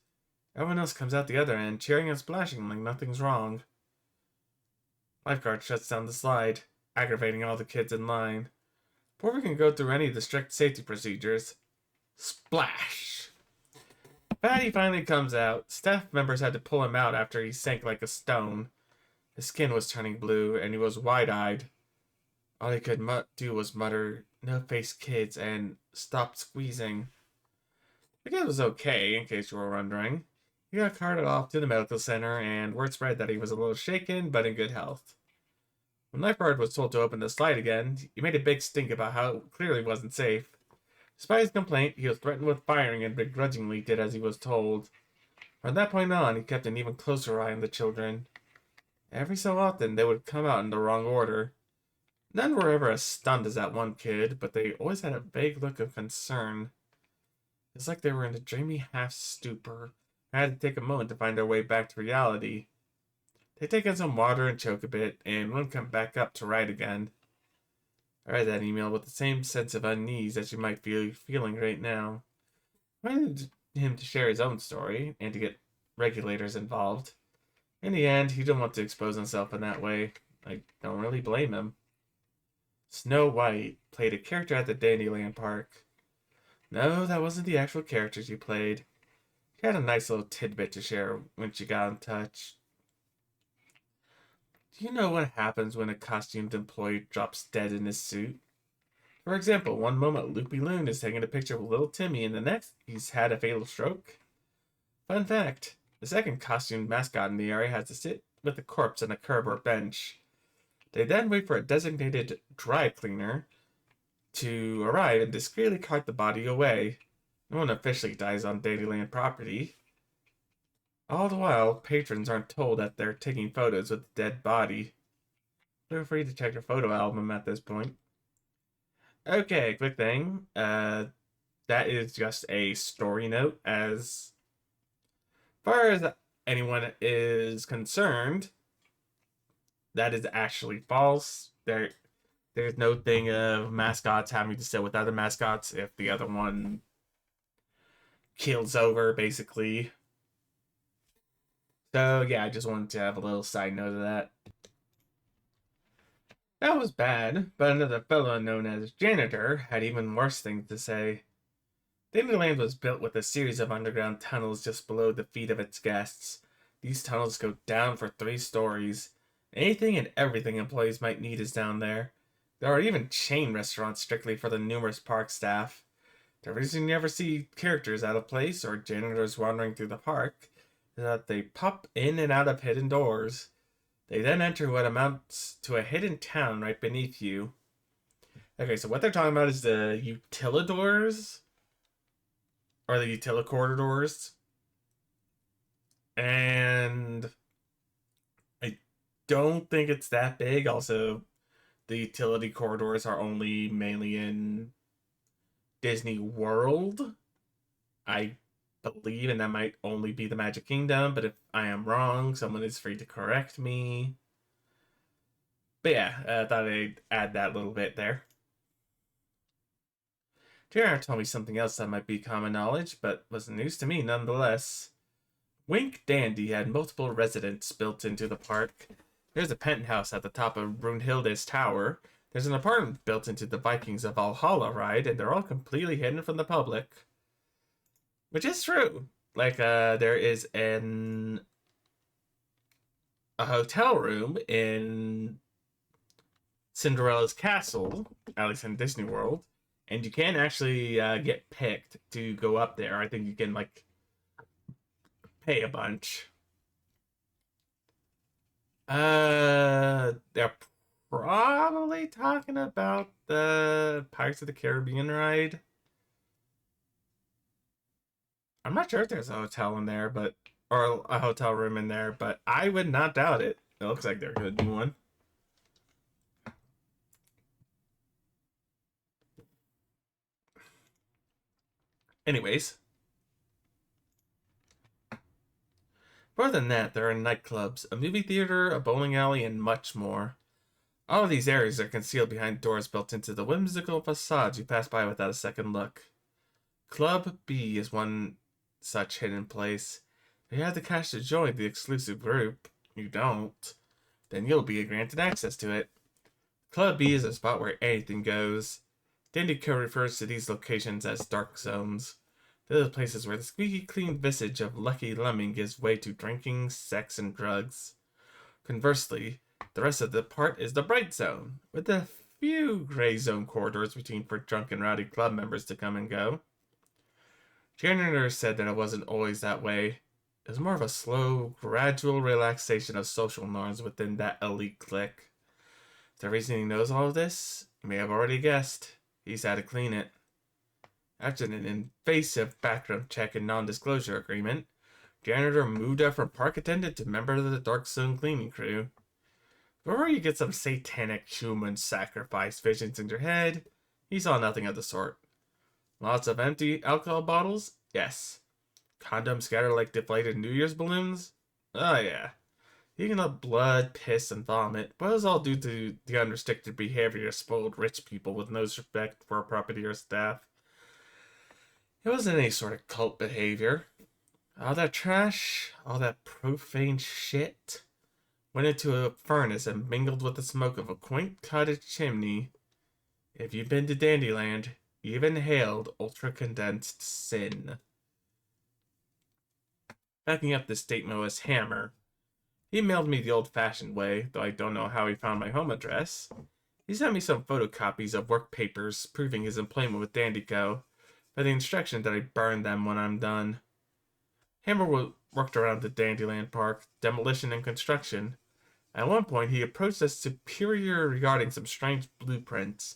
Everyone else comes out the other end, cheering and splashing like nothing's wrong. Lifeguard shuts down the slide, aggravating all the kids in line. Before we can go through any of the strict safety procedures, splash! Patty finally comes out. Staff members had to pull him out after he sank like a stone. His skin was turning blue, and he was wide-eyed. All he could do was mutter, "No-face kids," and "Stop squeezing." The kid was okay, in case you were wondering. He got carted off to the medical center, and word spread that he was a little shaken, but in good health. When Lifeguard was told to open the slide again, he made a big stink about how it clearly wasn't safe. Despite his complaint, he was threatened with firing and begrudgingly did as he was told. From that point on, he kept an even closer eye on the children. Every so often, they would come out in the wrong order. None were ever as stunned as that one kid, but they always had a vague look of concern. It's like they were in a dreamy half-stupor and had to take a moment to find their way back to reality. They take in some water and choke a bit, and wouldn't come back up to right again. I read that email with the same sense of unease as you might be feeling right now. I wanted him to share his own story, and to get regulators involved. In the end, he didn't want to expose himself in that way. I don't really blame him. Snow White played a character at the Dandyland park. No, that wasn't the actual character she played. She had a nice little tidbit to share when she got in touch. Do you know what happens when a costumed employee drops dead in his suit? For example, one moment Loopy Loon is taking a picture of little Timmy, and the next he's had a fatal stroke. Fun fact, the second costumed mascot in the area has to sit with a corpse on a curb or bench. They then wait for a designated dry cleaner to arrive and discreetly cart the body away. No one officially dies on Dandyland property. All the while, patrons aren't told that they're taking photos with the dead body. Feel free to check your photo album at this point. Okay, quick thing. That is just a story note. As far as anyone is concerned, that is actually false. There's no thing of mascots having to sit with other mascots if the other one kills over, basically. So, yeah, I just wanted to have a little side note of that. That was bad, but another fellow known as Janitor had even worse things to say. Dandyland was built with a series of underground tunnels just below the feet of its guests. These tunnels go down for 3 stories. Anything and everything employees might need is down there. There are even chain restaurants strictly for the numerous park staff. The reason you never see characters out of place or janitors wandering through the park is that they pop in and out of hidden doors. They then enter what amounts to a hidden town right beneath you. Okay, so what they're talking about is the utilidors? Or the utilicorridors. And I don't think it's that big. Also, the utility corridors are only mainly in Disney World, I believe, and that might only be the Magic Kingdom, but if I am wrong, someone is free to correct me. But yeah, I thought I'd add that little bit there. JR told me something else that might be common knowledge, but was news to me nonetheless. Wink Dandy had multiple residences built into the park. There's a penthouse at the top of Brunhilde's Tower. There's an apartment built into the Vikings of Valhalla ride, and they're all completely hidden from the public. Which is true. Like, there is a hotel room in Cinderella's Castle, at least in Disney World, and you can actually get picked to go up there. I think you can, like, pay a bunch. They're probably talking about the Pirates of the Caribbean ride. I'm not sure if there's a hotel in there, or a hotel room in there, but I would not doubt it. It looks like there could be one. Anyways. More than that, there are nightclubs, a movie theater, a bowling alley, and much more. All of these areas are concealed behind doors built into the whimsical facades you pass by without a second look. Club B is one such hidden place. You have the cash to join the exclusive group. You don't, then you'll be granted access to it. Club B is a spot where anything goes. Dandyco refers to these locations as dark zones. They're the places where the squeaky clean visage of Lucky Lemming gives way to drinking, sex, and drugs. Conversely, the rest of the part is the bright zone, with a few gray zone corridors between for drunk and rowdy club members to come and go. Janitor said that it wasn't always that way. It was more of a slow, gradual relaxation of social norms within that elite clique. The reason he knows all of this, you may have already guessed. He's had to clean it. After an invasive background check and non-disclosure agreement, Janitor moved up from park attendant to member of the Dark Zone cleaning crew. Before you get some satanic human sacrifice visions in your head, he saw nothing of the sort. Lots of empty alcohol bottles? Yes. Condoms scattered like deflated New Year's balloons? Oh yeah. Eating up blood, piss, and vomit, but it was all due to the unrestricted behavior of spoiled rich people with no respect for property or staff. It wasn't any sort of cult behavior. All that trash, all that profane shit, went into a furnace and mingled with the smoke of a quaint cottage chimney. If you've been to Dandyland, you've inhaled ultra-condensed sin. Backing up this statement was Hammer. He mailed me the old-fashioned way, though I don't know how he found my home address. He sent me some photocopies of work papers proving his employment with Dandyco, by the instruction that I burn them when I'm done. Hammer worked around the Dandyland Park, demolition and construction. At one point, he approached us superior regarding some strange blueprints.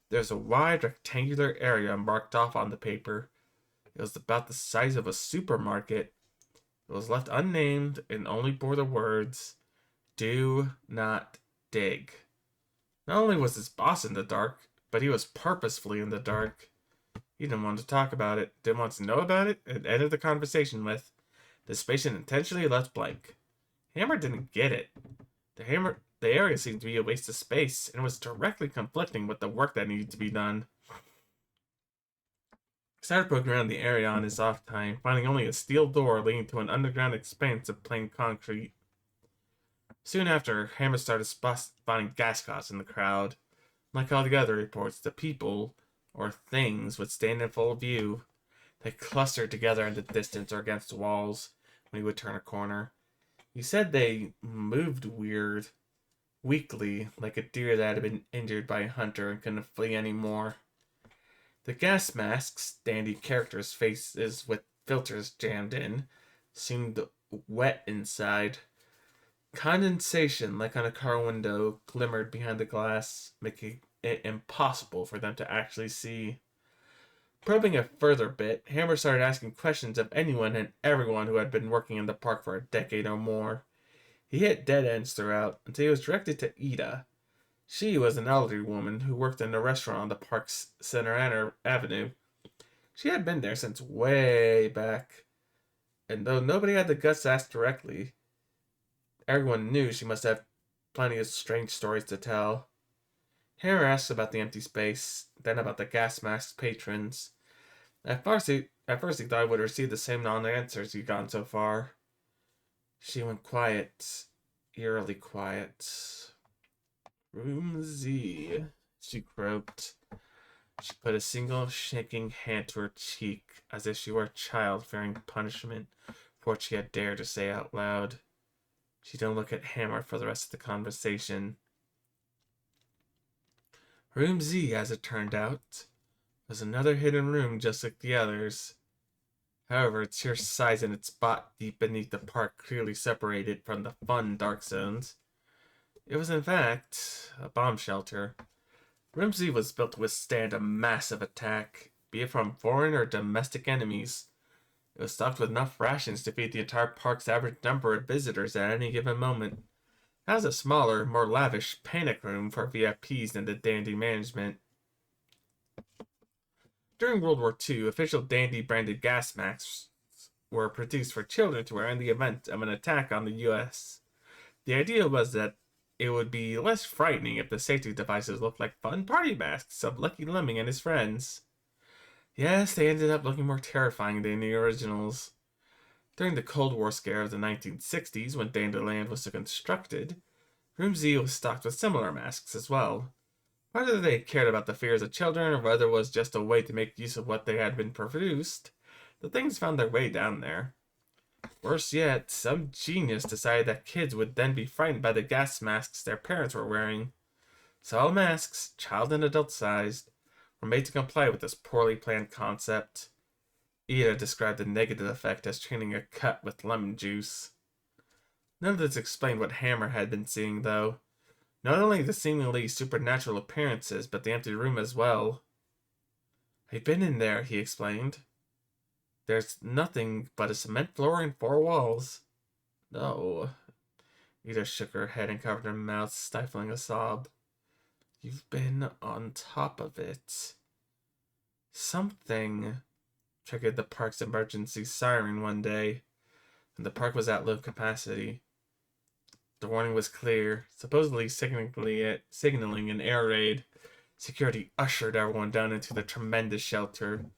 There's a wide rectangular area marked off on the paper. It was about the size of a supermarket. It was left unnamed and only bore the words, "Do not dig." Not only was his boss in the dark, but he was purposefully in the dark. He didn't want to talk about it, didn't want to know about it, and ended the conversation with, "This patient intentionally left blank." Hammer didn't get it. The area seemed to be a waste of space, and was directly conflicting with the work that needed to be done. He started poking around the area on his off time, finding only a steel door leading to an underground expanse of plain concrete. Soon after, Hammer started spotting gas cots in the crowd. Like all the other reports, the people, or things, would stand in full view. They clustered together in the distance or against walls when he would turn a corner. He said they moved weakly, like a deer that had been injured by a hunter and couldn't flee anymore. The gas masks, dandy characters' faces with filters jammed in, seemed wet inside. Condensation, like on a car window, glimmered behind the glass, making it impossible for them to actually see. Probing a further bit, Hammer started asking questions of anyone and everyone who had been working in the park for a decade or more. He hit dead ends throughout until he was directed to Ida. She was an elderly woman who worked in a restaurant on the park's Center Avenue. She had been there since way back, and though nobody had the guts to ask directly, everyone knew she must have plenty of strange stories to tell. Hammer asked about the empty space, then about the gas masked patrons. At first he thought I would receive the same non-answers he'd gotten so far. She went quiet, eerily quiet. "Room Z," she croaked. She put a single shaking hand to her cheek, as if she were a child fearing punishment for what she had dared to say out loud. She didn't look at Hammer for the rest of the conversation. Room Z, as it turned out, was another hidden room just like the others. However, its sheer size and its spot deep beneath the park clearly separated from the fun dark zones. It was, in fact, a bomb shelter. Room Z was built to withstand a massive attack, be it from foreign or domestic enemies. It was stocked with enough rations to feed the entire park's average number of visitors at any given moment. It has a smaller, more lavish panic room for VIPs than the Dandy management. During World War II, official Dandy-branded gas masks were produced for children to wear in the event of an attack on the U.S. The idea was that it would be less frightening if the safety devices looked like fun party masks of Lucky Lemming and his friends. Yes, they ended up looking more terrifying than the originals. During the Cold War scare of the 1960s, when Dandyland was constructed, Room Z was stocked with similar masks as well. Whether they cared about the fears of children or whether it was just a way to make use of what they had been produced, the things found their way down there. Worse yet, some genius decided that kids would then be frightened by the gas masks their parents were wearing. So all masks, child and adult sized, were made to comply with this poorly planned concept. Ida described the negative effect as treating a cut with lemon juice. None of this explained what Hammer had been seeing, though. Not only the seemingly supernatural appearances, but the empty room as well. "I've been in there," he explained. "There's nothing but a cement floor and 4 walls." "No." Ida shook her head and covered her mouth, stifling a sob. "You've been on top of it." Something triggered the park's emergency siren one day, and the park was at low capacity. The warning was clear, supposedly signaling an air raid. Security ushered everyone down into the tremendous shelter.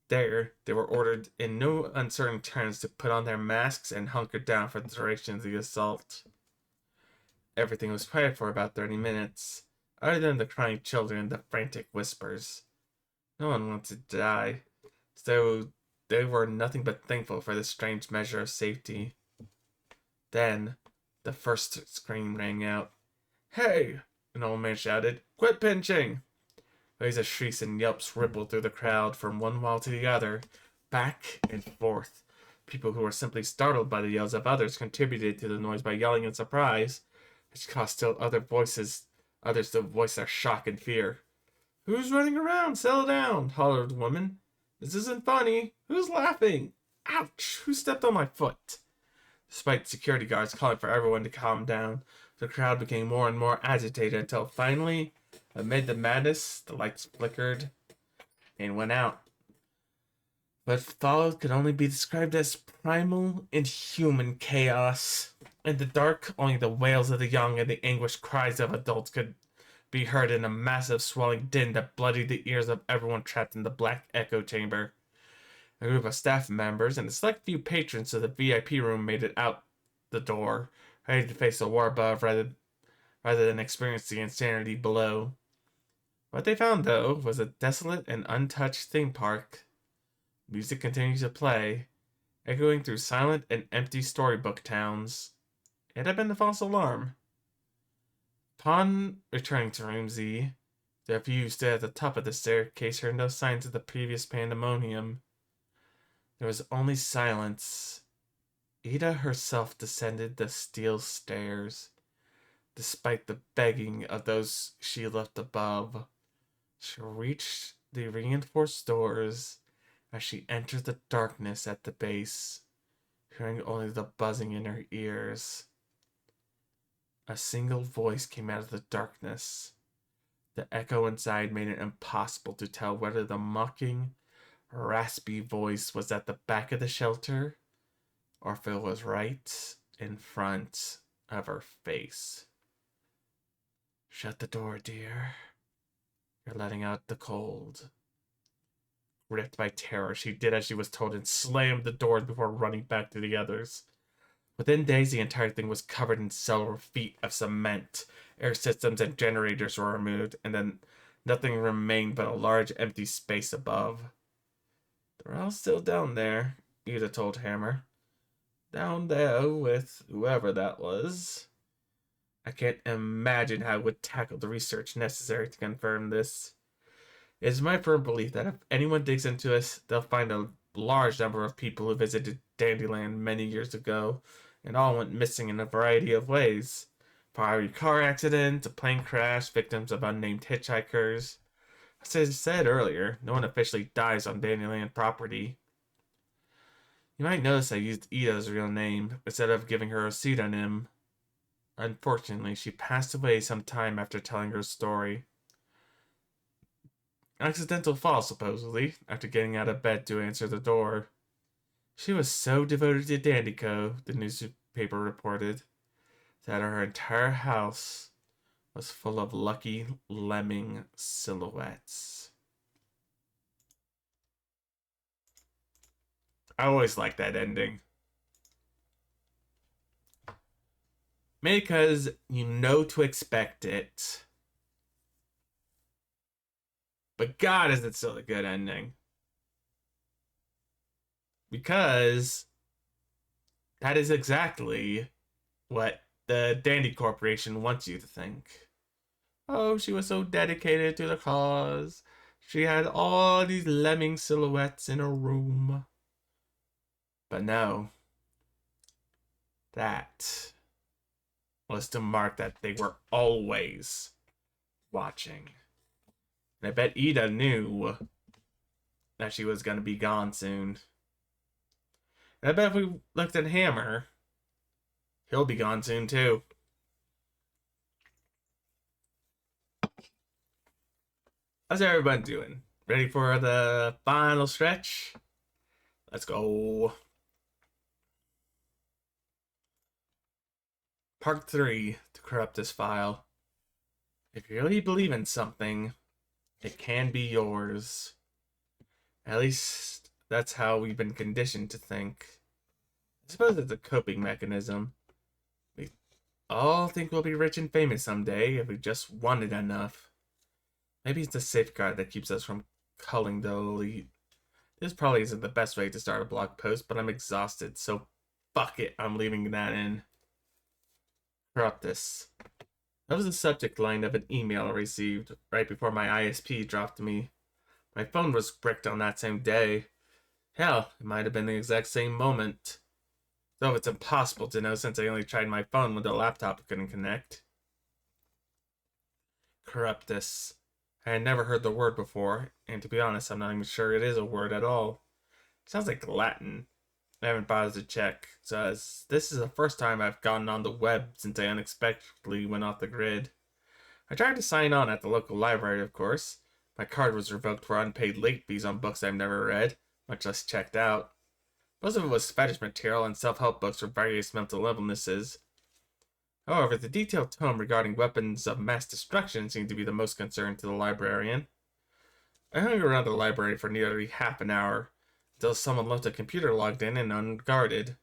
There, they were ordered in no uncertain terms to put on their masks and hunker down for the duration of the assault. Everything was quiet for about 30 minutes, other than the crying children and the frantic whispers. No one wanted to die, so they were nothing but thankful for this strange measure of safety. Then, the first scream rang out. "Hey!" an old man shouted. "Quit pinching!" Waves of shrieks and yelps rippled through the crowd from one wall to the other, back and forth. People who were simply startled by the yells of others contributed to the noise by yelling in surprise, which caused still others to voice their shock and fear. "Who's running around? Settle down!" hollered the woman. "This isn't funny. Who's laughing? Ouch! Who stepped on my foot?" Despite security guards calling for everyone to calm down, the crowd became more and more agitated until finally, amid the madness, the lights flickered and went out. What followed could only be described as primal, inhuman chaos. In the dark, only the wails of the young and the anguished cries of adults could be heard in a massive swelling din that bloodied the ears of everyone trapped in the black echo chamber. A group of staff members and a select few patrons of the VIP room made it out the door, ready to face the war above rather than experience the insanity below. What they found, though, was a desolate and untouched theme park. Music continued to play, echoing through silent and empty storybook towns. It had been a false alarm. Upon returning to Room Z, the few who stood at the top of the staircase heard no signs of the previous pandemonium. There was only silence. Ida herself descended the steel stairs, despite the begging of those she left above. She reached the reinforced doors as she entered the darkness at the base, hearing only the buzzing in her ears. A single voice came out of the darkness. The echo inside made it impossible to tell whether the mocking, raspy voice was at the back of the shelter or if it was right in front of her face. "Shut the door, dear. You're letting out the cold." Gripped by terror, she did as she was told and slammed the doors before running back to the others. Within days, the entire thing was covered in several feet of cement. Air systems and generators were removed, and then nothing remained but a large empty space above. "They're all still down there," Ida told Hammer. "Down there with whoever that was. I can't imagine how I would tackle the research necessary to confirm this. It is my firm belief that if anyone digs into this, they'll find a large number of people who visited Dandyland many years ago, and all went missing in a variety of ways. Fiery car accident, a plane crash, victims of unnamed hitchhikers. As I said earlier, no one officially dies on Dandyland property. You might notice I used Ida's real name instead of giving her a pseudonym. Unfortunately, she passed away some time after telling her story. Accidental fall, supposedly, after getting out of bed to answer the door. She was so devoted to Dandyco, the newspaper reported, that her entire house was full of lucky lemming silhouettes. I always liked that ending. Maybe because you know to expect it. But God, is it still a good ending? Because that is exactly what the Dandy Corporation wants you to think. Oh, she was so dedicated to the cause. She had all these lemming silhouettes in her room. But no, that was to mark that they were always watching. And I bet Ida knew that she was going to be gone soon. And I bet if we looked at Hammer, he'll be gone soon too. How's everyone doing? Ready for the final stretch? Let's go. Part 3 to corrupt this file. If you really believe in something, it can be yours. At least that's how we've been conditioned to think. I suppose it's a coping mechanism. We all think we'll be rich and famous someday if we just want it enough. Maybe it's a safeguard that keeps us from culling the elite. This probably isn't the best way to start a blog post, but I'm exhausted, so fuck it, I'm leaving that in. Corrupt this. That was the subject line of an email I received right before my ISP dropped me. My phone was bricked on that same day. Hell, it might have been the exact same moment. Though it's impossible to know since I only tried my phone when the laptop couldn't connect. Corrupt this. I had never heard the word before, and to be honest, I'm not even sure it is a word at all. It sounds like Latin. I haven't bothered to check, so as this is the first time I've gotten on the web since I unexpectedly went off the grid. I tried to sign on at the local library, of course. My card was revoked for unpaid late fees on books I've never read, much less checked out. Most of it was fetish material and self-help books for various mental illnesses. However, the detailed tome regarding weapons of mass destruction seemed to be the most concern to the librarian. I hung around the library for nearly half an hour, until someone left a computer logged in and unguarded.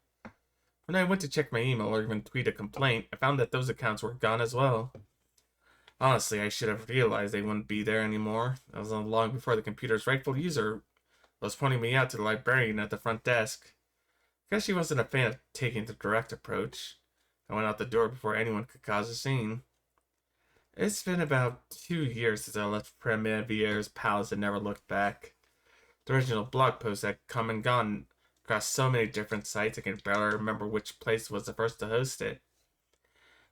When I went to check my email or even tweet a complaint, I found that those accounts were gone as well. Honestly, I should have realized they wouldn't be there anymore. That was long before the computer's rightful user was pointing me out to the librarian at the front desk. I guess she wasn't a fan of taking the direct approach. I went out the door before anyone could cause a scene. It's been about 2 years since I left Premier's palace and never looked back. The original blog post had come and gone across so many different sites I can barely remember which place was the first to host it.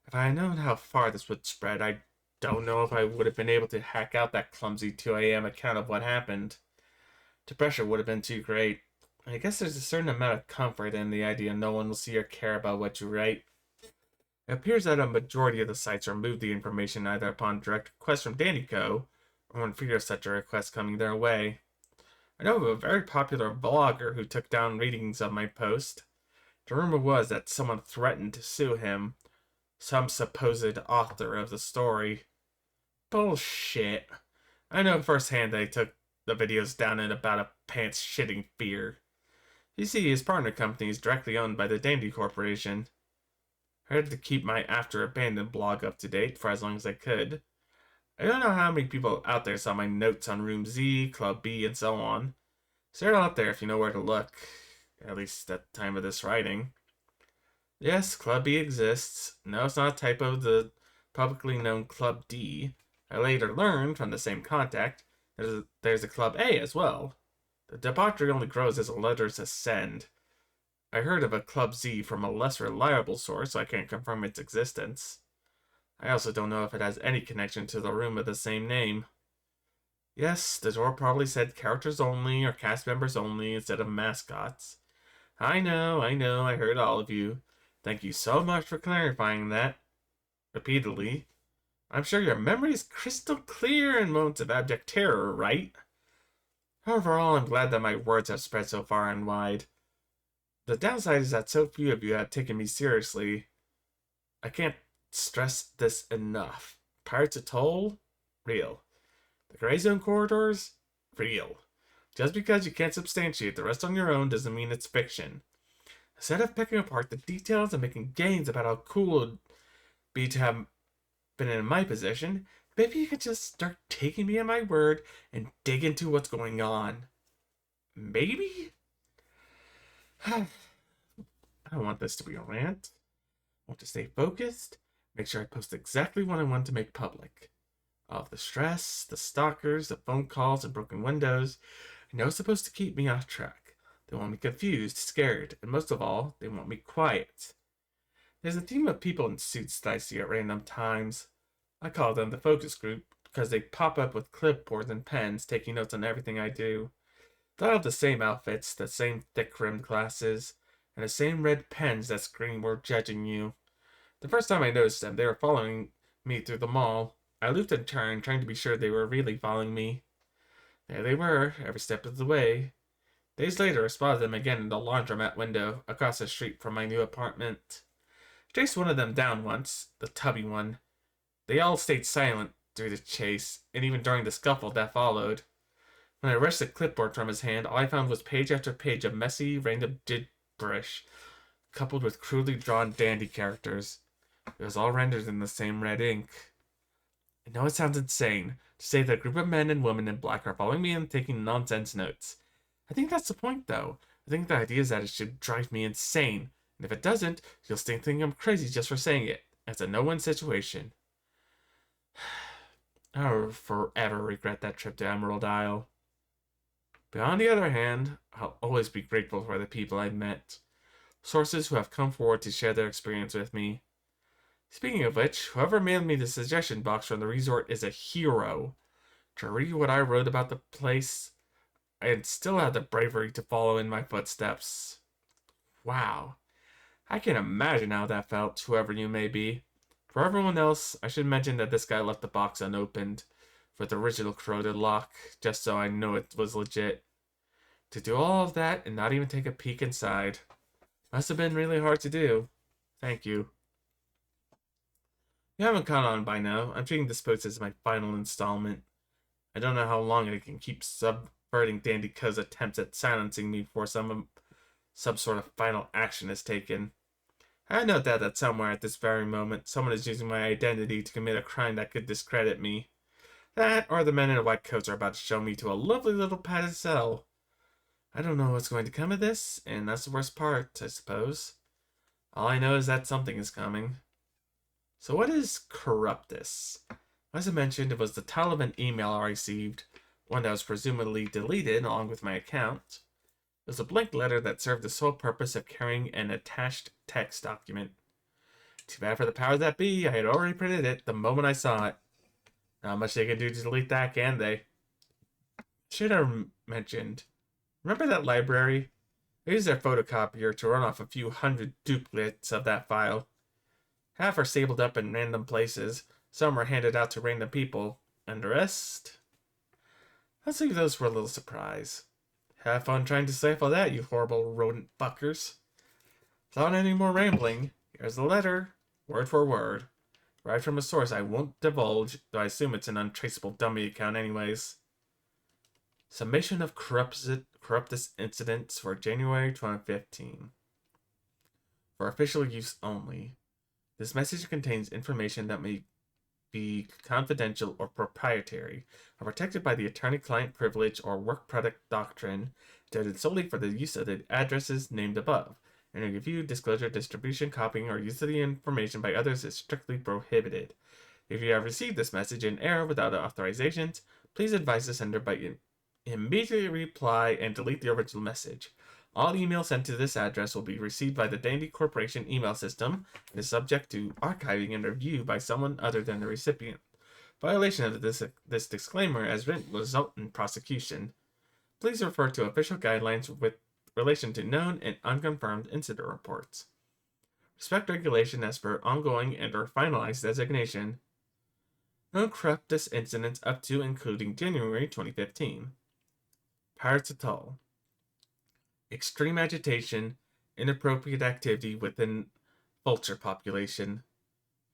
If I had known how far this would spread, I don't know if I would have been able to hack out that clumsy 2 a.m. account of what happened. The pressure would have been too great. I guess there's a certain amount of comfort in the idea no one will see or care about what you write. It appears that a majority of the sites remove the information either upon direct request from Dandyco or when fear of such a request coming their way. I know of a very popular vlogger who took down readings of my post. The rumor was that someone threatened to sue him, some supposed author of the story. Bullshit. I know firsthand they took the videos down in about a pants-shitting fear. You see, his partner company is directly owned by the Dandy Corporation. I had to keep my After Abandoned blog up to date for as long as I could. I don't know how many people out there saw my notes on Room Z, Club B, and so on. So they're out there if you know where to look, at least at the time of this writing. Yes, Club B exists. No, it's not a typo of the publicly known Club D. I later learned from the same contact that there's a Club A as well. The debauchery only grows as the letters ascend. I heard of a Club Z from a less reliable source, so I can't confirm its existence. I also don't know if it has any connection to the room of the same name. Yes, the door probably said characters only or cast members only instead of mascots. I know, I heard all of you. Thank you so much for clarifying that. Repeatedly. I'm sure your memory is crystal clear in moments of abject terror, right? Overall, I'm glad that my words have spread so far and wide. The downside is that so few of you have taken me seriously. I can't stress this enough. Pirates Atoll? Real. The Gray Zone corridors? Real. Just because you can't substantiate the rest on your own doesn't mean it's fiction. Instead of picking apart the details and making gains about how cool be to have been in my position, maybe you could just start taking me at my word and dig into what's going on. Maybe? I don't want this to be a rant. I want to stay focused, make sure I post exactly what I want to make public. All of the stress, the stalkers, the phone calls, and broken windows, I know it's supposed to keep me off track. They want me confused, scared, and most of all, they want me quiet. There's a team of people in suits that I see at random times. I call them the focus group because they pop up with clipboards and pens taking notes on everything I do. They all have the same outfits, the same thick-rimmed glasses, and the same red pens that scream we're judging you. The first time I noticed them, they were following me through the mall. I looped and turned, trying to be sure they were really following me. There they were, every step of the way. Days later, I spotted them again in the laundromat window across the street from my new apartment. I chased one of them down once, the tubby one. They all stayed silent through the chase, and even during the scuffle that followed. When I wrested the clipboard from his hand, all I found was page after page of messy, random gibberish, coupled with crudely drawn dandy characters. It was all rendered in the same red ink. I know it sounds insane to say that a group of men and women in black are following me and taking nonsense notes. I think that's the point, though. I think the idea is that it should drive me insane, and if it doesn't, you'll still think I'm crazy just for saying it. It's a no-win situation. I'll forever regret that trip to Emerald Isle. But on the other hand, I'll always be grateful for the people I've met. Sources who have come forward to share their experience with me. Speaking of which, whoever mailed me the suggestion box from the resort is a hero. To read what I wrote about the place, I still had the bravery to follow in my footsteps. Wow. I can imagine how that felt, whoever you may be. For everyone else, I should mention that this guy left the box unopened, with the original corroded lock, just so I know it was legit. To do all of that and not even take a peek inside must have been really hard to do. Thank you. You haven't caught on by now. I'm treating this post as my final installment. I don't know how long I can keep subverting Dandy Co's attempts at silencing me before some sort of final action is taken. I note that somewhere at this very moment, someone is using my identity to commit a crime that could discredit me. That, or the men in white coats are about to show me to a lovely little padded cell. I don't know what's going to come of this, and that's the worst part, I suppose. All I know is that something is coming. So what is Corruptus? As I mentioned, it was the title of an email I received, one that was presumably deleted along with my account. It was a blank letter that served the sole purpose of carrying an attached text document. Too bad for the powers that be, I had already printed it the moment I saw it. Not much they can do to delete that, can they? Should have mentioned. Remember that library? I used their photocopier to run off a few hundred duplicates of that file. Half are stapled up in random places, some were handed out to random people, and the rest? Let's leave those for a little surprise. Have fun trying to stifle that, you horrible rodent fuckers. Without any more rambling, here's the letter, word for word. Right from a source I won't divulge, though I assume it's an untraceable dummy account anyways. Summation of Corruptus incidents for January 2015. For official use only. This message contains information that may be confidential or proprietary, or protected by the attorney-client privilege or work product doctrine, intended solely for the use of the addresses named above. Any review, disclosure, distribution, copying, or use of the information by others is strictly prohibited. If you have received this message in error without authorizations, please advise the sender by immediately reply and delete the original message. All emails sent to this address will be received by the Dandy Corporation email system and is subject to archiving and review by someone other than the recipient. Violation of this disclaimer as written will result in prosecution. Please refer to official guidelines with relation to known and unconfirmed incident reports. Respect regulation as per ongoing and or finalized designation. Known Corruptus incidents up to including January 2015. Pirates Atoll. Extreme agitation, inappropriate activity within vulture population.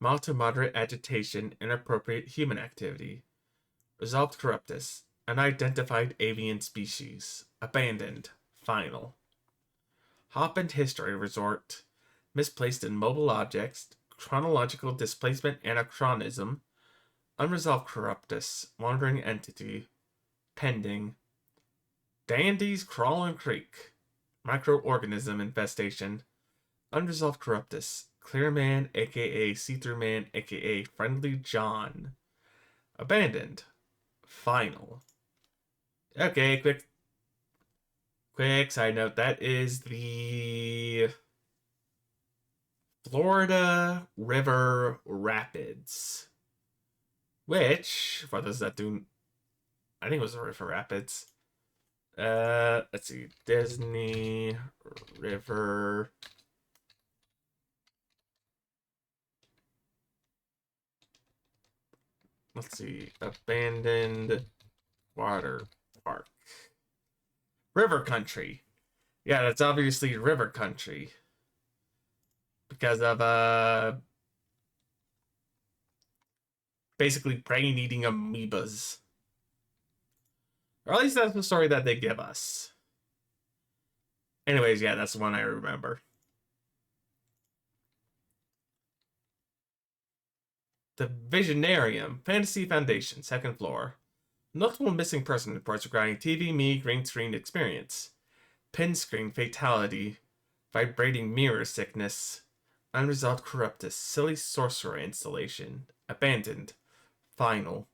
Mild to moderate agitation, inappropriate human activity. Resolved Corruptus. Unidentified avian species. Abandoned. Final. Hop and History Resort. Misplaced immobile objects. chronological displacement anachronism, unresolved corruptus, wandering entity, pending, Dandy's Crawling Creek, microorganism infestation, unresolved corruptus, clear man aka see-through man aka friendly John, abandoned, final. Okay, quick side note, that is the Florida River Rapids. Which, for those that do, I think it was the River Rapids. Let's see, Disney River. Let's see, abandoned water park. River country. Yeah, that's obviously river country. Because of, basically brain-eating amoebas. Or at least that's the story that they give us. Anyways, yeah, that's the one I remember. The Visionarium, Fantasy Foundation, second floor. Multiple missing person reports regarding TV Me green screen experience. Pin screen fatality. Vibrating mirror sickness. Unresolved corruptus. Silly sorcerer installation. Abandoned. Final.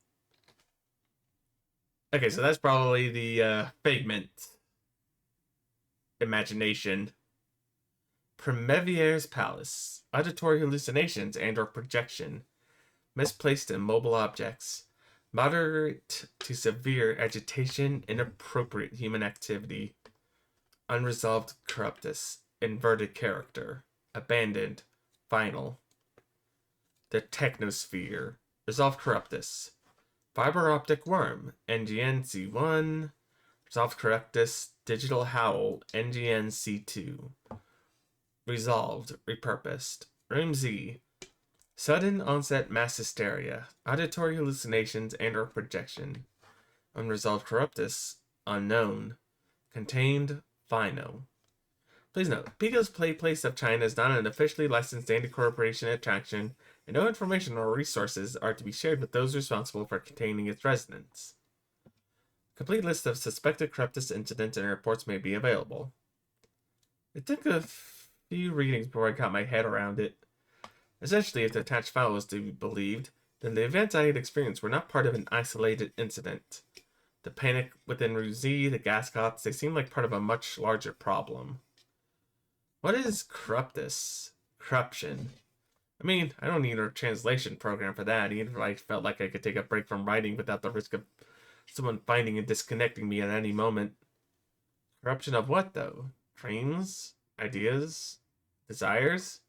Okay, so that's probably the figment. Imagination. Primeviere's Palace. Auditory hallucinations and or projection. Misplaced immobile objects. Moderate to severe agitation, inappropriate human activity. Unresolved corruptus. Inverted character. Abandoned. Final. The Technosphere. Resolved corruptus. Fiber optic worm. NGN-C1. Resolved corruptus. Digital howl. NGN-C2. Resolved. Repurposed. Room Z. Sudden onset mass hysteria. Auditory hallucinations and or projection. Unresolved corruptus. Unknown. Contained. Final. Please note, Pico's Play Place of China is not an officially licensed Dandy Corporation attraction, and no information or resources are to be shared with those responsible for containing its residents. Complete list of suspected corruptus incidents and reports may be available. It took a few readings before I got my head around it. Essentially, if the attached file was to be believed, then the events I had experienced were not part of an isolated incident. The panic within Ruzi, the gas cops, they seemed like part of a much larger problem. What is corruptus? Corruption. I mean, I don't need a translation program for that, even if I felt like I could take a break from writing without the risk of someone finding and disconnecting me at any moment. Corruption of what, though? Dreams? Ideas? Desires?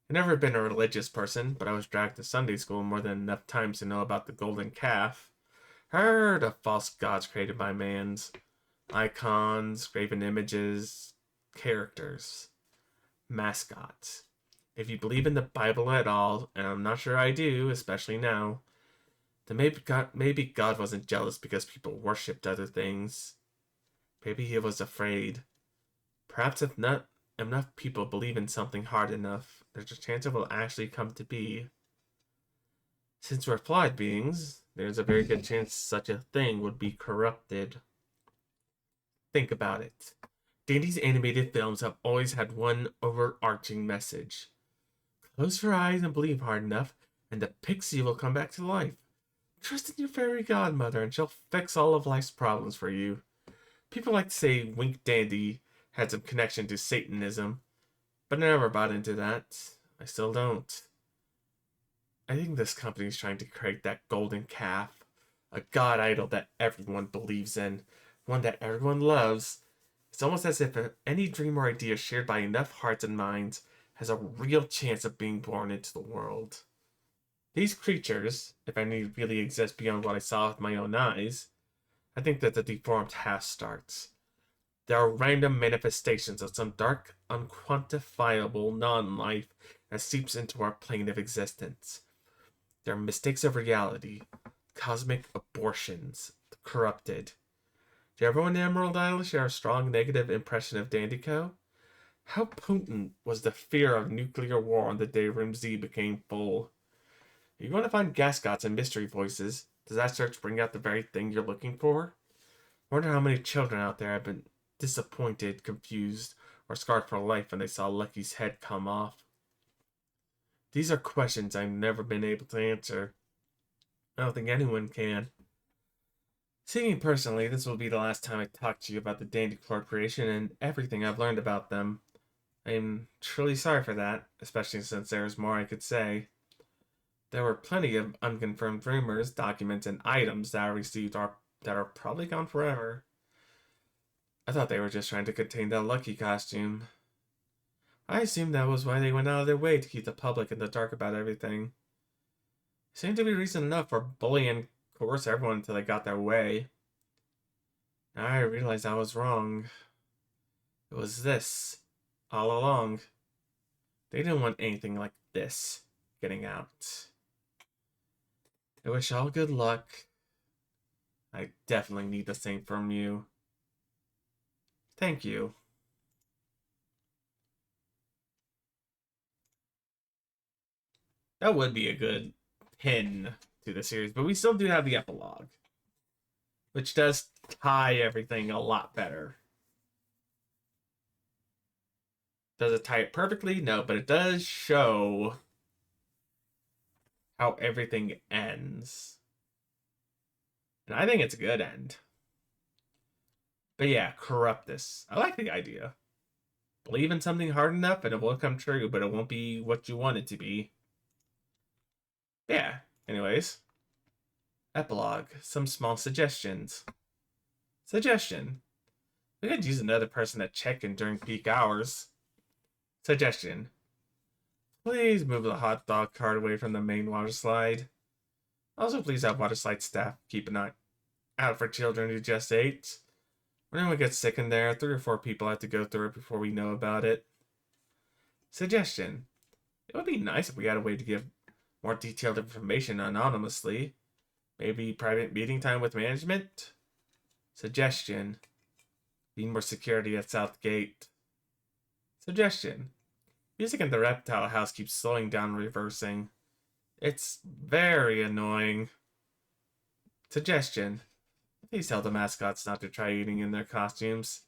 I've never been a religious person, but I was dragged to Sunday school more than enough times to know about the golden calf. Heard of false gods created by man's. Icons, graven images, characters, mascots. If you believe in the Bible at all, and I'm not sure I do, especially now, then maybe God wasn't jealous because people worshipped other things. Maybe he was afraid. Perhaps if not enough people believe in something hard enough, there's a chance it will actually come to be. Since we're flawed beings, there's a very good chance such a thing would be corrupted. Think about it. Dandy's animated films have always had one overarching message. Close your eyes and believe hard enough, and the pixie will come back to life. Trust in your fairy godmother, and she'll fix all of life's problems for you. People like to say Wink Dandy had some connection to Satanism, but I never bought into that. I still don't. I think this company's trying to create that golden calf, a god idol that everyone believes in, one that everyone loves. It's almost as if any dream or idea shared by enough hearts and minds has a real chance of being born into the world. These creatures, if any really exist beyond what I saw with my own eyes, I think that the deformed half starts. There are random manifestations of some dark, unquantifiable non-life that seeps into our plane of existence. There are mistakes of reality, cosmic abortions, the corrupted. Did everyone in Emerald Isle share a strong negative impression of Dandyco? How potent was the fear of nuclear war on the day Room Z became full? You're going to find gascots and mystery voices. Does that search bring out the very thing you're looking for? Wonder how many children out there have been disappointed, confused, or scarred for life when they saw Lucky's head come off. These are questions I've never been able to answer. I don't think anyone can. Speaking personally, this will be the last time I talk to you about the Dandy Corporation and everything I've learned about them. I'm truly sorry for that, especially since there's more I could say. There were plenty of unconfirmed rumors, documents, and items that I received that are probably gone forever. I thought they were just trying to contain that Lucky costume. I assumed that was why they went out of their way to keep the public in the dark about everything. Seemed to be reason enough for bullying and coerce everyone until they got their way. Now I realized I was wrong. It was this, all along. They didn't want anything like this getting out. I wish all good luck. I definitely need the same from you. Thank you. That would be a good pin to the series, but we still do have the epilogue, which does tie everything a lot better. Does it tie it perfectly? No, but it does show how everything ends. And I think it's a good end. But yeah, corrupt this. I like the idea. Believe in something hard enough and it will come true, but it won't be what you want it to be. Yeah, anyways. Epilogue. Some small suggestions. Suggestion. We could use another person to check in during peak hours. Suggestion. Please move the hot dog cart away from the main water slide. Also, please have water slide staff keep an eye out for children who just ate. When anyone gets sick in there, 3 or 4 people have to go through it before we know about it. Suggestion. It would be nice if we had a way to give more detailed information anonymously. Maybe private meeting time with management? Suggestion. Need more security at South Gate. Suggestion. Music in the reptile house keeps slowing down and reversing. It's very annoying. Suggestion. Please tell the mascots not to try eating in their costumes.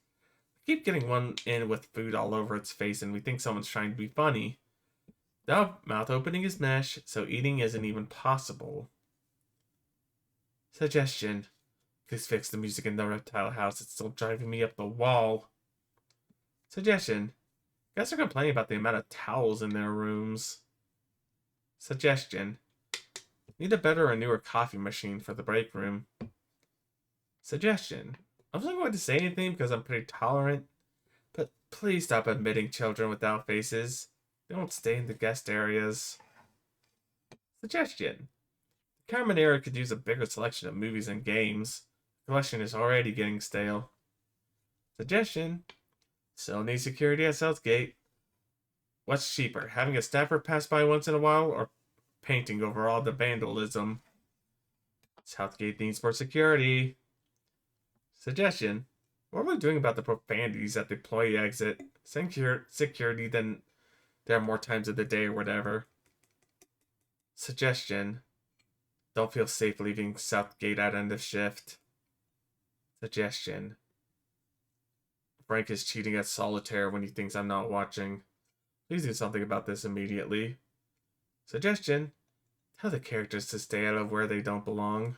We keep getting one in with food all over its face and we think someone's trying to be funny. The mouth opening is mesh, so eating isn't even possible. Suggestion. Please fix the music in the reptile house. It's still driving me up the wall. Suggestion. Guys are complaining about the amount of towels in their rooms. Suggestion. Need a better or newer coffee machine for the break room. Suggestion. I wasn't going to say anything because I'm pretty tolerant, but please stop admitting children without faces. They won't stay in the guest areas. Suggestion. The Carmen era could use a bigger selection of movies and games. The collection is already getting stale. Suggestion. Still need security at Southgate. What's cheaper, having a staffer pass by once in a while or painting over all the vandalism? Southgate needs more security. Suggestion. What are we doing about the profanities at the employee exit? Security, then there are more times of the day or whatever. Suggestion. Don't feel safe leaving Southgate at end of shift. Suggestion. Frank is cheating at solitaire when he thinks I'm not watching. Please do something about this immediately. Suggestion. Tell the characters to stay out of where they don't belong.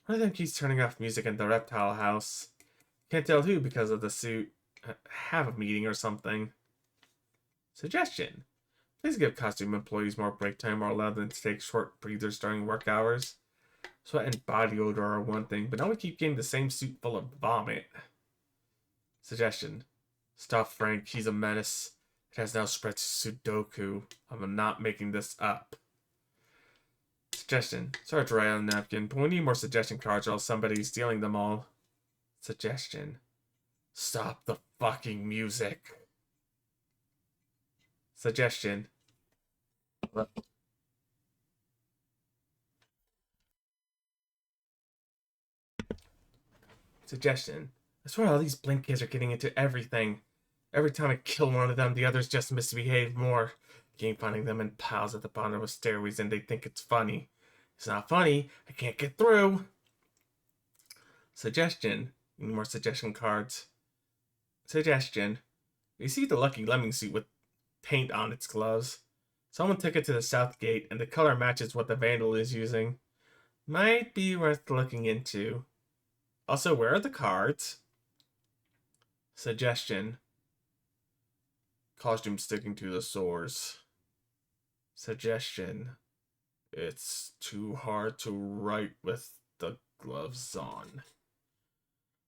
One of them keeps turning off music in the reptile house. Can't tell who because of the suit. Have a meeting or something. Suggestion. Please give costume employees more break time or allow them to take short breathers during work hours. Sweat and body odor are one thing, but now we keep getting the same suit full of vomit. Suggestion. Stop Frank, he's a menace. It has now spread to Sudoku. I'm not making this up. Suggestion. Sorry to write on a napkin, but we need more suggestion cards or else somebody's stealing them all. Suggestion. Stop the fucking music. Suggestion. Suggestion. I swear all these blink kids are getting into everything. Every time I kill one of them, the others just misbehave more. I keep finding them in piles at the bottom of stairways and they think it's funny. It's not funny. I can't get through. Suggestion. Need more suggestion cards. Suggestion. You see the Lucky Lemming suit with paint on its gloves. Someone took it to the south gate and the color matches what the vandal is using. Might be worth looking into. Also, where are the cards? Suggestion. Costume sticking to the sores. Suggestion. It's too hard to write with the gloves on.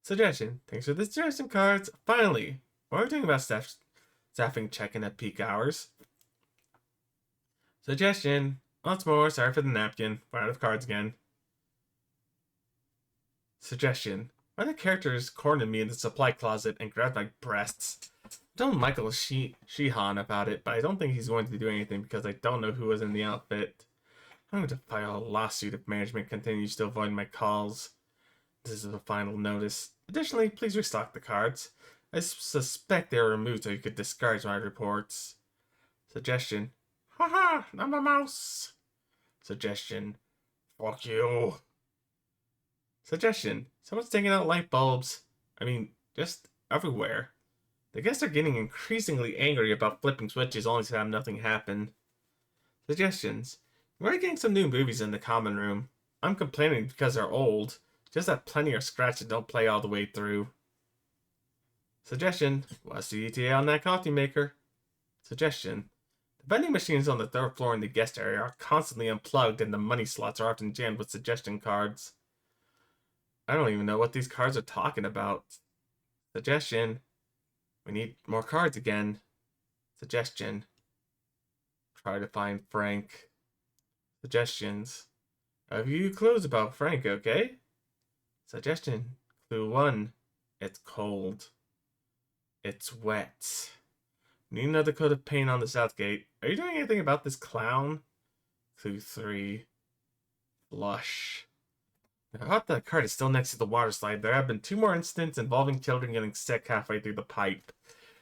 Suggestion. Thanks for the suggestion cards. Finally, what are we doing about staffing check-in at peak hours? Suggestion. Once more, sorry for the napkin. We're out of cards again. Suggestion. Why the characters cornered me in the supply closet and grabbed my breasts? I told Michael Sheehan about it, but I don't think he's going to do anything because I don't know who was in the outfit. I'm going to file a lawsuit if management continues to avoid my calls. This is a final notice. Additionally, please restock the cards. I suspect they were removed so you could discourage my reports. Suggestion. Haha, I'm a mouse. Suggestion. Fuck you. Suggestion. Someone's taking out light bulbs. I mean, just everywhere. The guests are getting increasingly angry about flipping switches only to have nothing happen. Suggestions. We're getting some new movies in the common room. I'm complaining because they're old. Just that plenty are scratched and don't play all the way through. Suggestion. What's the ETA on that coffee maker? Suggestion. The vending machines on the third floor in the guest area are constantly unplugged and the money slots are often jammed with suggestion cards. I don't even know what these cards are talking about. Suggestion. We need more cards again. Suggestion. Try to find Frank. Suggestions. Have you clues about Frank, okay? Suggestion. Clue 1. It's cold. It's wet. Need another coat of paint on the south gate. Are you doing anything about this clown? Clue 3. Blush. I thought the card is still next to the water slide. There have been 2 more incidents involving children getting sick halfway through the pipe.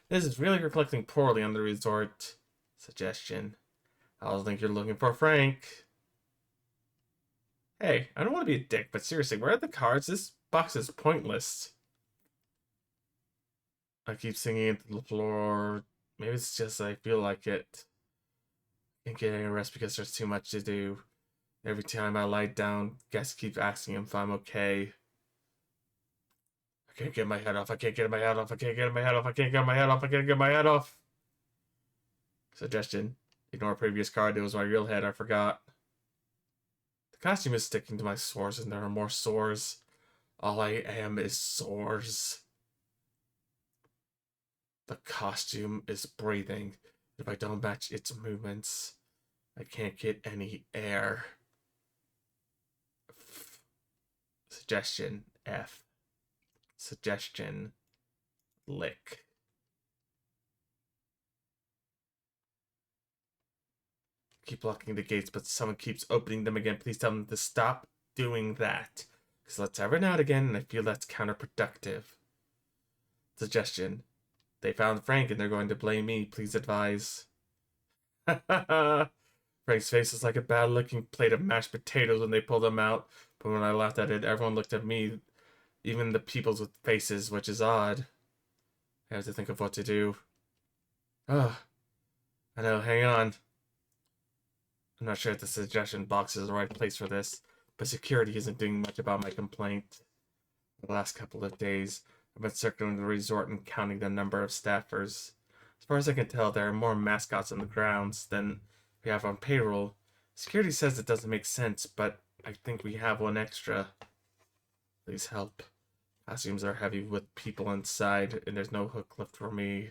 This is really reflecting poorly on the resort. Suggestion. I don't think you're looking for Frank. Hey, I don't want to be a dick, but seriously, where are the cards? This box is pointless. I keep singing into the floor. Maybe it's just I feel like it. Can't get any rest because there's too much to do. Every time I lie down, guests keep asking if I'm okay. I can't get my head off. I can't get my head off. I can't get my head off. I can't get my head off. I can't get my head off. Suggestion. Ignore previous card. It was my real head. I forgot. The costume is sticking to my sores and there are more sores. All I am is sores. The costume is breathing. If I don't match its movements, I can't get any air. Suggestion. F. Suggestion. Lick. Keep locking the gates, but someone keeps opening them again. Please tell them to stop doing that. Because let's every now and again, and I feel that's counterproductive. Suggestion. They found Frank and they're going to blame me. Please advise. Frank's face was like a bad-looking plate of mashed potatoes when they pulled him out. But when I laughed at it, everyone looked at me. Even the peoples with faces, which is odd. I have to think of what to do. Oh, I know, hang on. I'm not sure if the suggestion box is the right place for this, but security isn't doing much about my complaint. For the last couple of days, I've been circling the resort and counting the number of staffers. As far as I can tell, there are more mascots on the grounds than we have on payroll. Security says it doesn't make sense, but I think we have one extra. Please help. Costumes are heavy with people inside, and there's no hook left for me.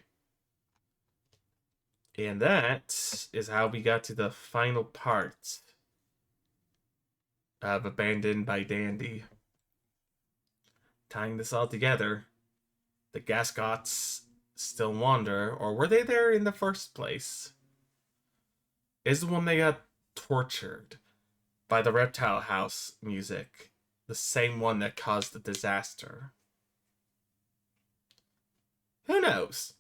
And that is how we got to the final part of Abandoned by Dandy. Tying this all together, the Gascots still wander, or were they there in the first place? Is the one they got tortured by the Reptile House music the same one that caused the disaster? Who knows?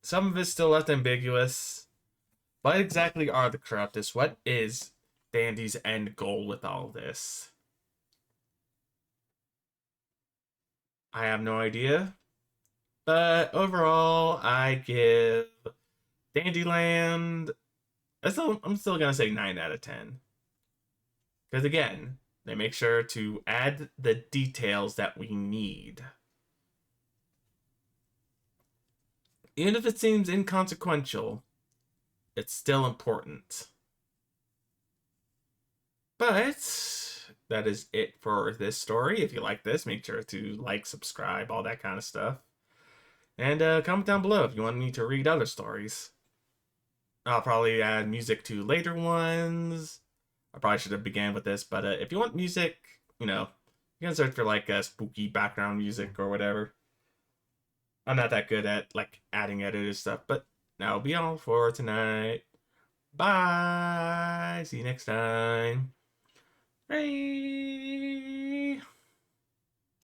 Some of it's still left ambiguous. What exactly are the Corruptus? What is Dandy's end goal with all this? I have no idea. But overall, I give Dandyland. I'm still gonna say 9 out of 10. Because again, they make sure to add the details that we need. Even if it seems inconsequential, it's still important. But that is it for this story. If you like this, make sure to like, subscribe, all that kind of stuff. And comment down below if you want me to read other stories. I'll probably add music to later ones. I probably should have began with this, but if you want music, you can search for like spooky background music or whatever. I'm not that good at like adding edited stuff, but that'll be all for tonight. Bye. See you next time. Bye.